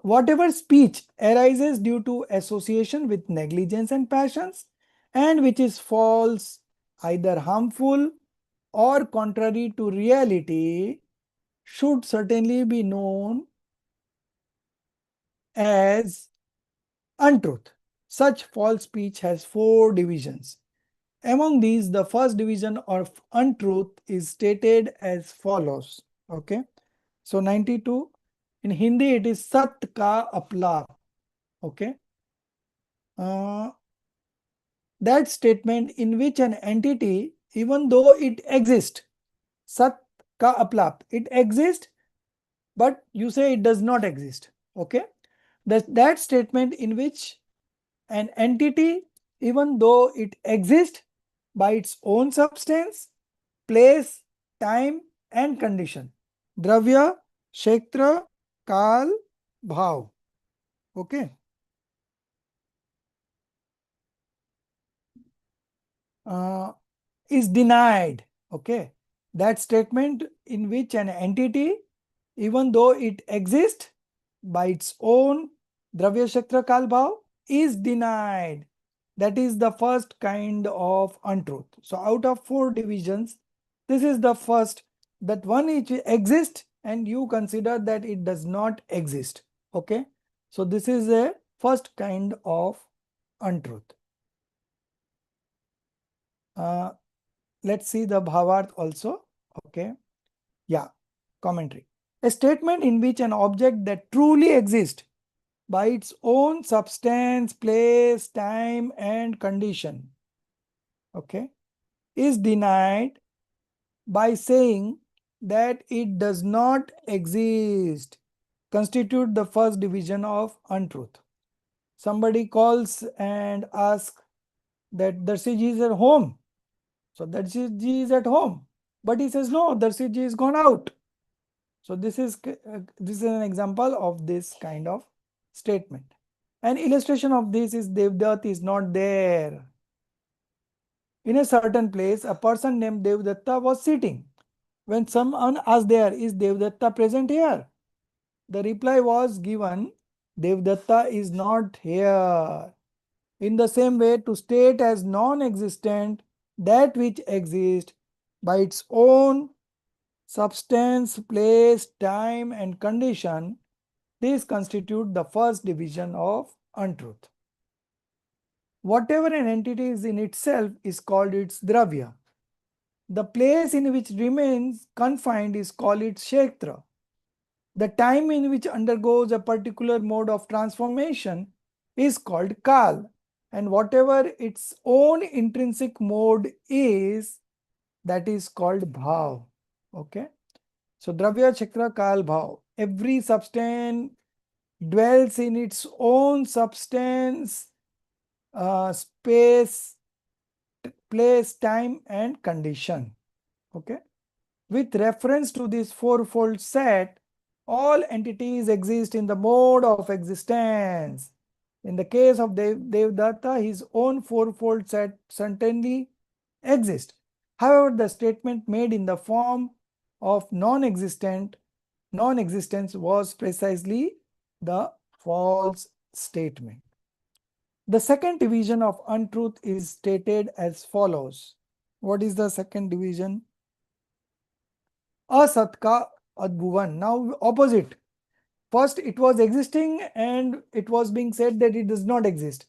[SPEAKER 2] Whatever speech arises due to association with negligence and passions, and which is false, either harmful or contrary to reality, should certainly be known as untruth. Such false speech has 4 divisions. Among these, the first division of untruth is stated as follows. Okay. So 92. In Hindi, it is Sat ka apla. Okay. That statement in which an entity, even though it exists, Sat ka aplap, it exists, but you say it does not exist. Okay. That statement in which an entity, even though it exists by its own substance, place, time, and condition. Dravya, Kshetra, Kal, Bhav. Okay. Is denied. Okay. That statement in which an entity, even though it exists by its own Dravya, Kshetra, Kal, Bhav, is denied. That is the first kind of untruth. So out of 4 divisions, this is the first, that one which exists and you consider that it does not exist. Okay. So this is a first kind of untruth. Let's see the Bhavarth also. Okay. Yeah. Commentary. A statement in which an object that truly exists by its own substance, place, time, and condition, okay, is denied by saying that it does not exist, constitute the first division of untruth. Somebody calls and asks that Darshiji is at home. So Darshiji is at home. But he says, no, Darshit ji is gone out. So this is an example of this kind of statement. An illustration of this is Devdutt is not there. In a certain place, a person named Devdatta was sitting. When someone asked there, is Devdatta present here? The reply was given, Devdatta is not here. In the same way, to state as non-existent that which exists by its own substance, place, time, and condition, these constitute the first division of untruth. Whatever an entity is in itself is called its dravya. The place in which remains confined is called its kshetra. The time in which undergoes a particular mode of transformation is called kal. And whatever its own intrinsic mode is, that is called bhav. Okay. So dravya, kshetra, kal, bhav. Every substance dwells in its own substance, space, place, time, and condition. Okay. With reference to this fourfold set, all entities exist in the mode of existence. In the case of Devdatta, his own fourfold set certainly exists. However, the statement made in the form of non-existence was precisely the false statement. The second division of untruth is stated as follows. What is the second division? Asatka adbhuvan. Now opposite. First it was existing and it was being said that it does not exist.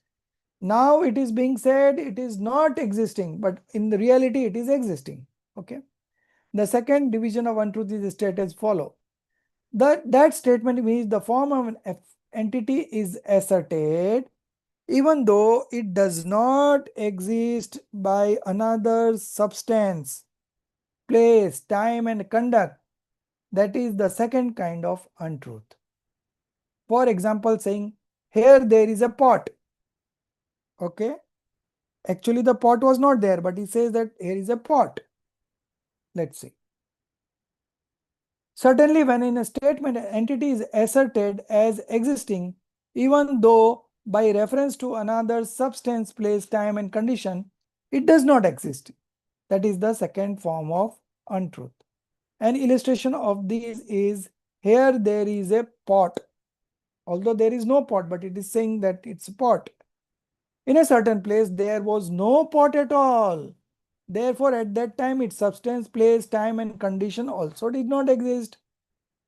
[SPEAKER 2] Now it is being said it is not existing, but in the reality it is existing. Okay. The second division of untruth is stated as follow. That statement means the form of an entity is asserted even though it does not exist by another substance, place, time, and conduct. That is the second kind of untruth. For example, saying, here there is a pot. Okay. Actually, the pot was not there, but he says that here is a pot. Let's see. Certainly, when in a statement an entity is asserted as existing, even though by reference to another substance, place, time, and condition, it does not exist. That is the second form of untruth. An illustration of these is, here there is a pot. Although there is no pot, but it is saying that it's a pot. In a certain place, there was no pot at all. Therefore, at that time, its substance, place, time, and condition also did not exist.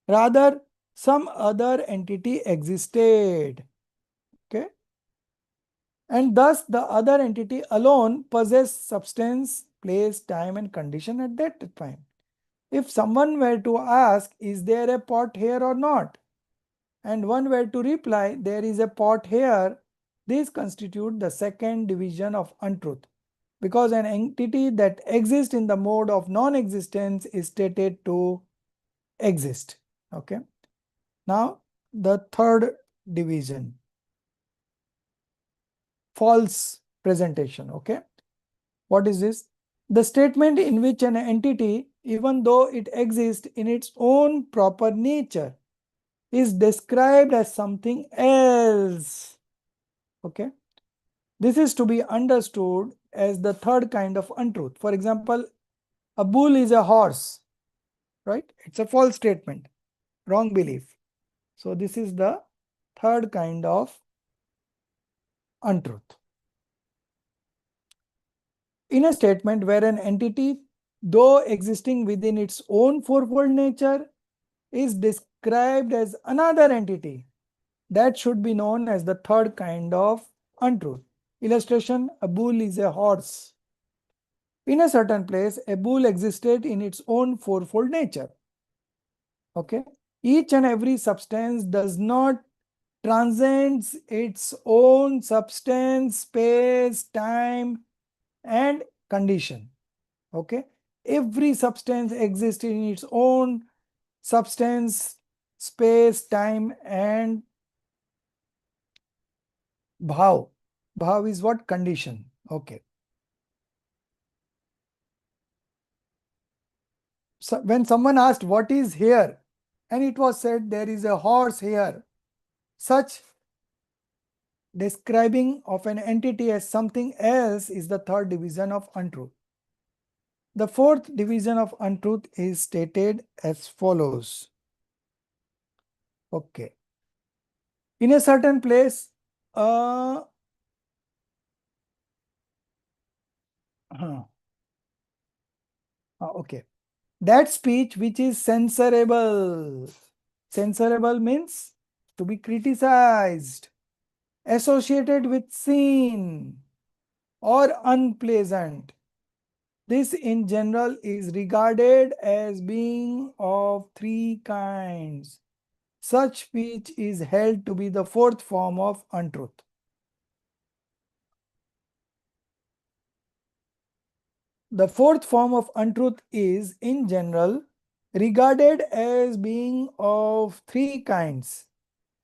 [SPEAKER 2] Rather, some other entity existed. Okay. And thus, the other entity alone possessed substance, place, time, and condition at that time. If someone were to ask, is there a pot here or not? And one were to reply, there is a pot here, these constitute the second division of untruth, because an entity that exists in the mode of non-existence is stated to exist. Okay. Now, the third division, false presentation. Okay. What is this? The statement in which an entity, even though it exists in its own proper nature, is described as something else. Okay. This is to be understood as the third kind of untruth. For example, a bull is a horse, right? It's a false statement, wrong belief. So this is the third kind of untruth. In a statement where an entity, though existing within its own fourfold nature, is described as another entity, that should be known as the third kind of untruth. Illustration, a bull is a horse. In a certain place, a bull existed in its own fourfold nature. Okay. Each and every substance does not transcends its own substance, space, time, and condition. Okay. Every substance exists in its own substance, space, time, and bhav. Bhav is what? Condition. Okay. So when someone asked what is here, and it was said there is a horse here, such describing of an entity as something else is the third division of untruth. The fourth division of untruth is stated as follows. Okay. In a certain place, okay. That speech which is censorable. Censorable means to be criticized, associated with sin, or unpleasant. This in general is regarded as being of three kinds. Such speech is held to be the fourth form of untruth. The fourth form of untruth is, in general, regarded as being of three kinds,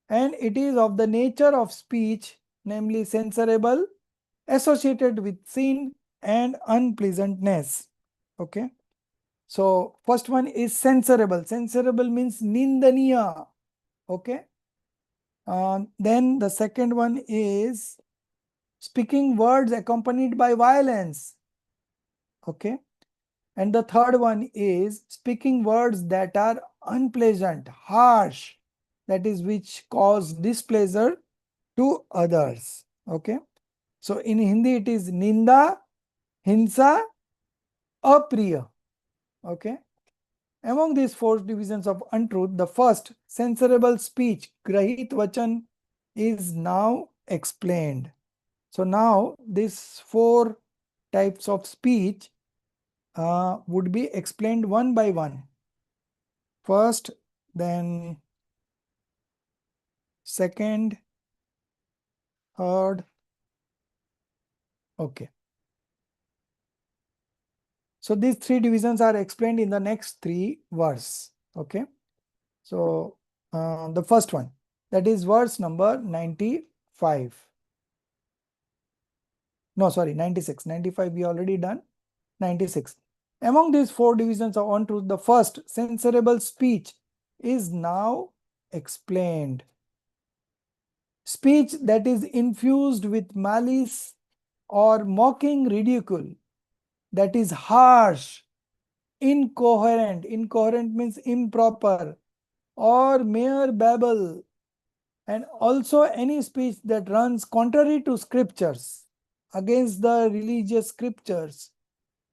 [SPEAKER 2] and it is of the nature of speech, namely censorable, associated with sin and unpleasantness. Okay. So first one is censorable. Censorable means nindaniya. Okay. Then the second one is speaking words accompanied by violence. Okay. And the third one is speaking words that are unpleasant, harsh, that is which cause displeasure to others. Okay. So in Hindi it is ninda, hinsa, apriya. Okay. Among these four divisions of untruth, the first, censorable speech, grahit vachan, is now explained. So now these four types of speech would be explained one by one. First, then second, third. Okay. So these three divisions are explained in the next three verse. Okay. So the first one, that is verse number 95. No, sorry, 96. 95 we already done. 96. Among these four divisions of untruth, the first, censorable speech, is now explained. Speech that is infused with malice or mocking ridicule, that is harsh, incoherent. Incoherent means improper, or mere babble, and also any speech that runs contrary to scriptures, against the religious scriptures.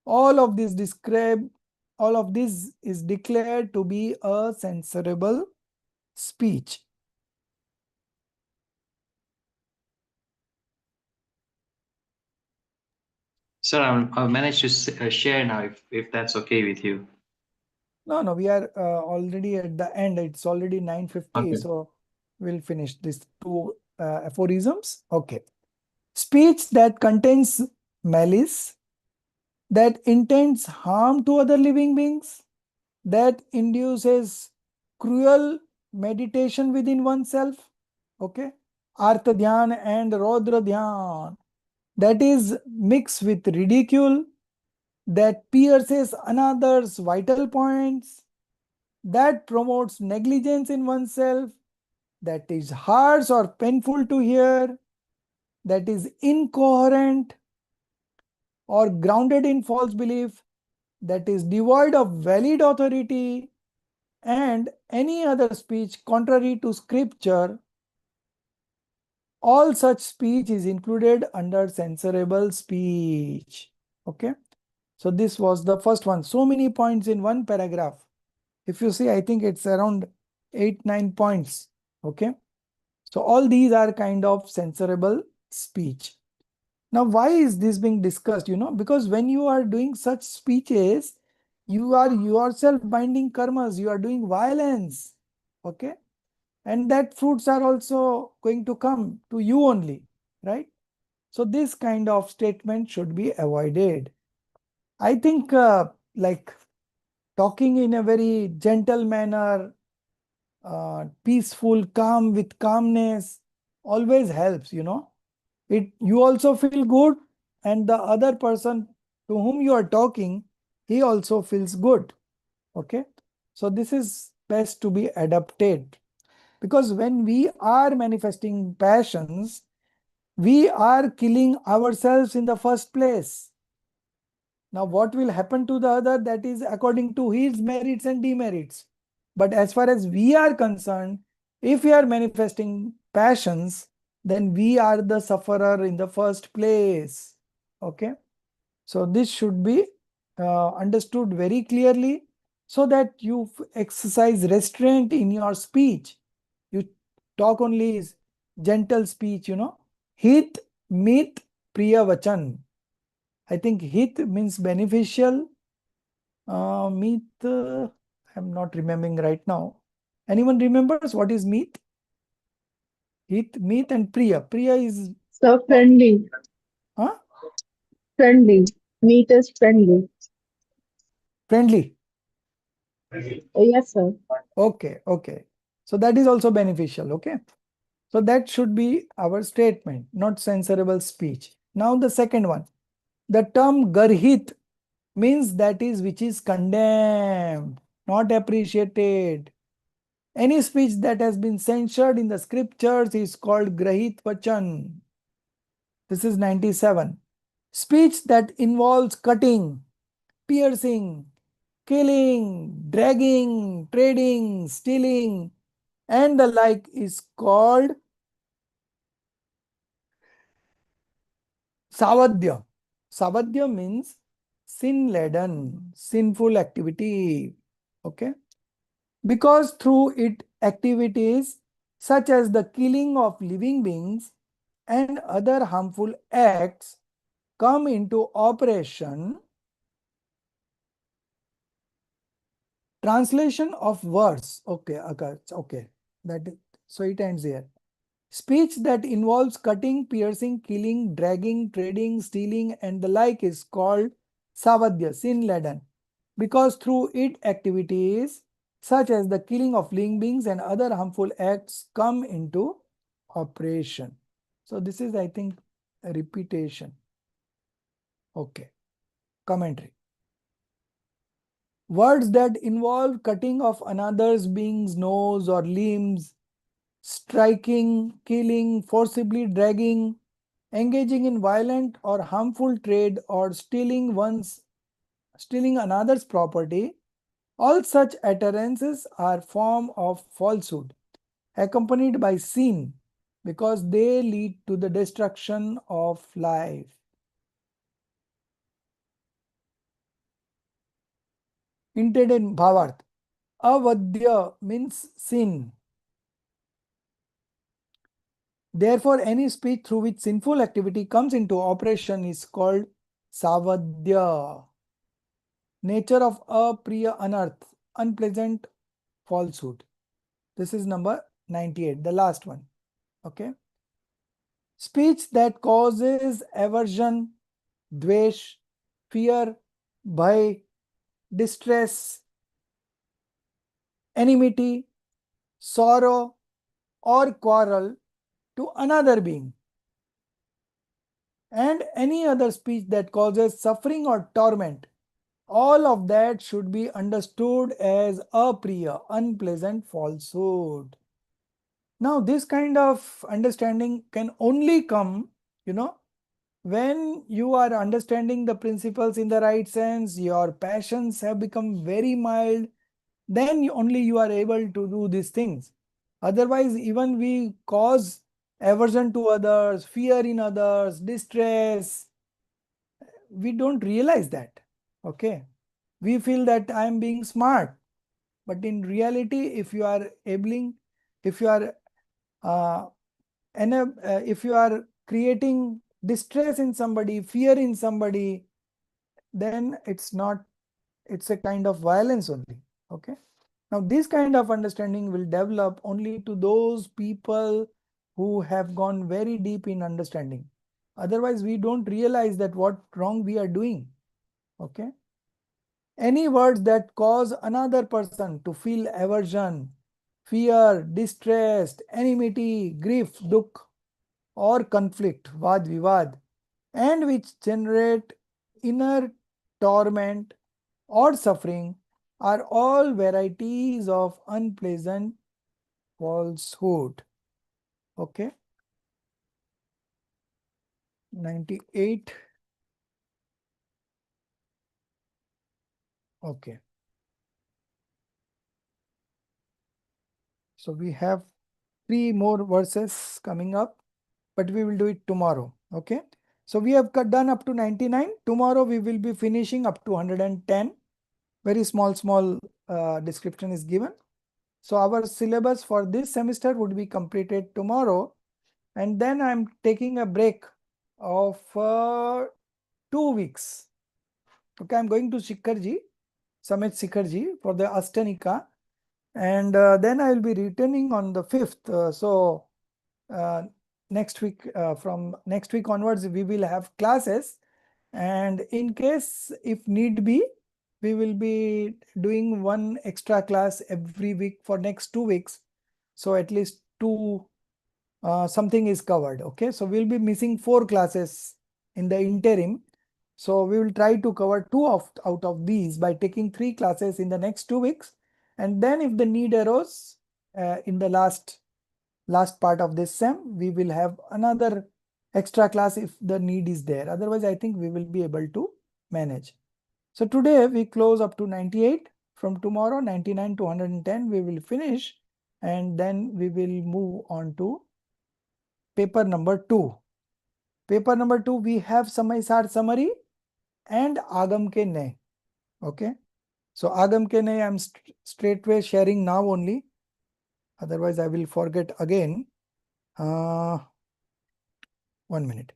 [SPEAKER 2] All of this is declared to be a censorable speech.
[SPEAKER 1] Sir, I'll manage to share now if that's okay with you.
[SPEAKER 2] No, we are already at the end. It's already 9:50,
[SPEAKER 1] Okay.
[SPEAKER 2] so we'll finish these two aphorisms. Okay. Speech that contains malice, that intends harm to other living beings, that induces cruel meditation within oneself. Okay. Artha dhyan and Rodra dhyan, that is mixed with ridicule, that pierces another's vital points, that promotes negligence in oneself, that is harsh or painful to hear, that is incoherent or grounded in false belief, that is devoid of valid authority, and any other speech contrary to scripture. All such speech is included under censorable speech. Okay. So this was the first one. So many points in one paragraph. If you see, I think it's around 8-9 points. Okay. So all these are kind of censorable speech. Now, why is this being discussed? Because when you are doing such speeches, you are yourself binding karmas, you are doing violence. Okay. And that fruits are also going to come to you only, right? So this kind of statement should be avoided. I think like talking in a very gentle manner, peaceful, calm, with calmness always helps. You also feel good, and the other person to whom you are talking, he also feels good. Okay, so this is best to be adapted, because when we are manifesting passions, we are killing ourselves in the first place. Now, what will happen to the other, that is according to his merits and demerits. But as far as we are concerned, if we are manifesting passions, then we are the sufferer in the first place. Okay, so this should be understood very clearly, so that you exercise restraint in your speech. You talk only gentle speech, Hit, mit, priya vachan. I think hit means beneficial. Meet, I'm not remembering right now. Anyone remembers what is meet? Hit, meet, and priya. Priya is
[SPEAKER 4] So friendly,
[SPEAKER 2] huh?
[SPEAKER 4] friendly. Meat is friendly.
[SPEAKER 2] Friendly.
[SPEAKER 4] Yes, sir.
[SPEAKER 2] Okay, okay. So that is also beneficial. Okay. So that should be our statement, not censorable speech. Now the second one. The term garhit means that is which is condemned, not appreciated. Any speech that has been censured in the scriptures is called grahit vachan. This is 97. Speech that involves cutting, piercing, killing, dragging, trading, stealing, and the like is called savadya. Savadya means sin-laden, sinful activity. Okay. Because through it activities such as the killing of living beings and other harmful acts come into operation. Translation of words. Okay, okay. So it ends here. Speech that involves cutting, piercing, killing, dragging, trading, stealing, and the like is called savadya, sin-laden, because through it activities such as the killing of living beings and other harmful acts come into operation. So this is, I think, a repetition. Okay. Commentary. Words that involve cutting of another's being's nose or limbs, striking, killing, forcibly dragging, engaging in violent or harmful trade, or stealing another's property, all such utterances are form of falsehood, accompanied by sin, because they lead to the destruction of life. Intended bhavarth. Avadya means sin. Therefore, any speech through which sinful activity comes into operation is called savadya. Nature of apriya anarth, unpleasant falsehood. This is number 98, the last one. Okay. Speech that causes aversion, dvesh, fear, bhai, distress, enmity, sorrow, or quarrel to another being, and any other speech that causes suffering or torment, all of that should be understood as apriya, unpleasant falsehood. Now, this kind of understanding can only come, when you are understanding the principles in the right sense, your passions have become very mild, then only you are able to do these things. Otherwise, even we cause aversion to others, fear in others, distress, we don't realize that. Okay. We feel that I am being smart, but in reality, if you are if you are uh, if you are creating distress in somebody, fear in somebody, then it's a kind of violence only. Okay. Now, this kind of understanding will develop only to those people who have gone very deep in understanding. Otherwise, we don't realize that what wrong we are doing. Okay. Any words that cause another person to feel aversion, fear, distress, enmity, grief, dukh, or conflict, vad vivad, and which generate inner torment or suffering are all varieties of unpleasant falsehood. Okay. 98. Okay. So we have 3 more verses coming up, but we will do it tomorrow. Okay. So we have done up to 99. Tomorrow we will be finishing up to 110. Very small description is given. So our syllabus for this semester would be completed tomorrow. And then I'm taking a break of 2 weeks. Okay, I'm going to Shikharji, Summit Shikharji for the Ashtanika. And then I will be returning on the 5th. Next week, from next week onwards, we will have classes. And in case, if need be, we will be doing one extra class every week for next 2 weeks. So at least something is covered. Okay, so we'll be missing 4 classes in the interim. So we will try to cover 2 out of these by taking 3 classes in the next 2 weeks. And then if the need arose in the last part of this sem, we will have another extra class if the need is there. Otherwise, I think we will be able to manage. So today we close up to 98. From tomorrow, 99 to 110, we will finish. And then we will move on to paper number 2. Paper number 2, we have Samaisar summary and Agam ke Nay. Okay. So Agam ke Nay, I'm straightway sharing now only. Otherwise, I will forget again. 1 minute.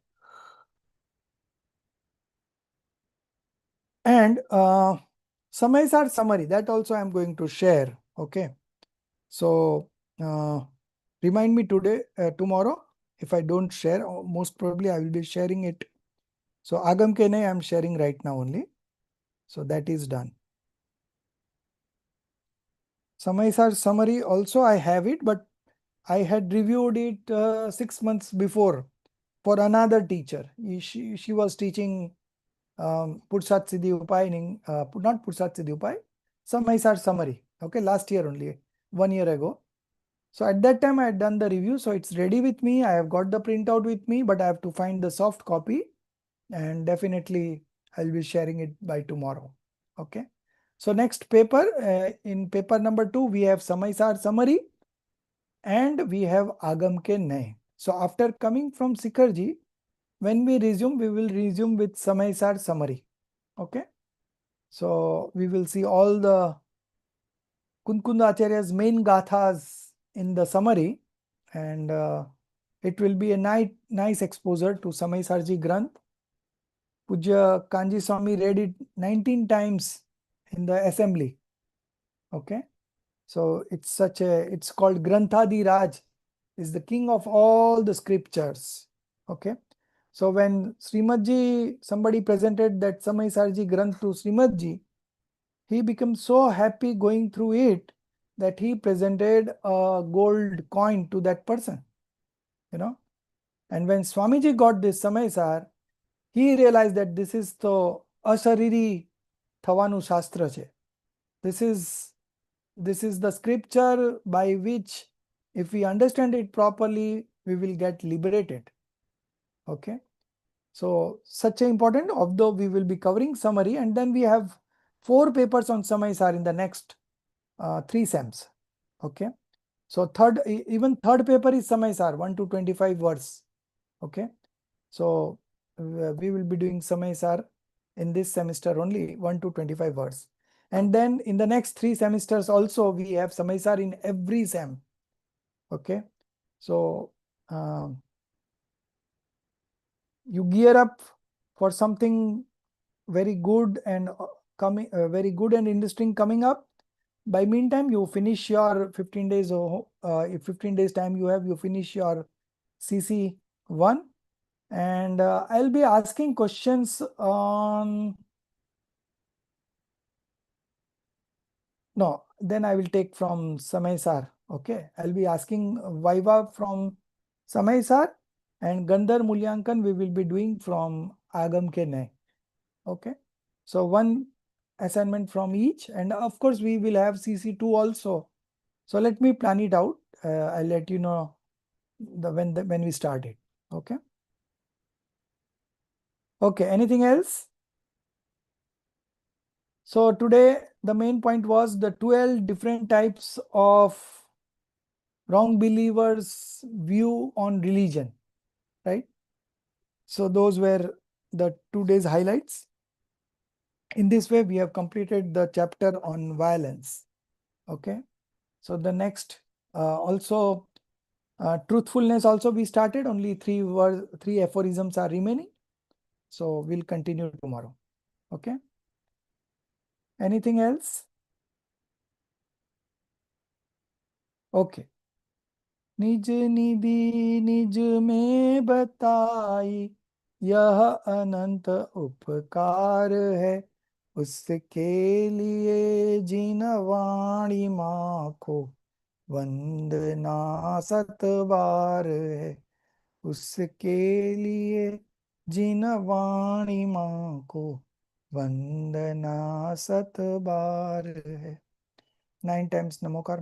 [SPEAKER 2] And Samaisar summary, that also I'm going to share. Okay. So remind me today, tomorrow. If I don't share, most probably I will be sharing it. So Agam ke Nay, I'm sharing right now only. So that is done. Samaisar summary also I have it, but I had reviewed it 6 months before for another teacher. She was teaching Pursat Siddhi Upay, not Pursat Siddhi Upay, Samaisar summary. Okay, last year only, 1 year ago. So at that time I had done the review, so it's ready with me. I have got the printout with me, but I have to find the soft copy, and definitely I'll be sharing it by tomorrow. Okay. So next paper, in paper number 2, we have Samaisar summary and we have Agam ke Nay. So after coming from Shikharji, when we resume, we will resume with Samaisar summary. Okay. So we will see all the Kunkunda Acharya's main gathas in the summary, and it will be a nice exposure to Samaisarji Granth. Pujya Kanji Swami read it 19 times in the assembly. Okay. So it's called Granthadi Raj, is the king of all the scriptures. Okay. So when Srimadji, somebody presented that Samaisarji Granth to Srimadji, he became so happy going through it that he presented a gold coin to that person. And when Swamiji got this Samaisar, he realized that this is the Ashariri Thavanu Shastra che. This is the scripture by which, if we understand it properly, we will get liberated. Okay. So such an important, although we will be covering summary, and then we have 4 papers on Samaisar in the next 3 sems. Okay. So even third paper is Samaisar, 1 to 25 words. Okay. So we will be doing Samaisar in this semester only, 1 to 25 words. And then in the next 3 semesters also, we have Samaisar in every sem. Okay. So you gear up for something very good and very good and interesting coming up. By meantime, you finish your 15 days, or if 15 days time you have, you finish your CC1. And I'll be asking questions on... No, then I will take from Samaisar. Okay, I'll be asking Viva from Samaisar, and Gandhar Mulyankan we will be doing from Agam ke Nay. Okay, so one assignment from each, and of course we will have CC2 also. So let me plan it out. I'll let you know when we start it. Okay. Okay. Anything else? So today the main point was the 12 different types of wrong believers' view on religion, right? So those were the today's highlights. In this way, we have completed the chapter on violence. Okay. So the next also truthfulness also we started. Only three aphorisms are remaining. So we'll continue tomorrow. Okay. Anything else? Okay. निज निधि निज में बताई, यह अनंत उपकार है, उसके लिए जिन वाणी माँ को वंदना सत बार है, उसके लिए जिन वाणी माँ को वंदना सत बार है. 9 times नमो कर्म.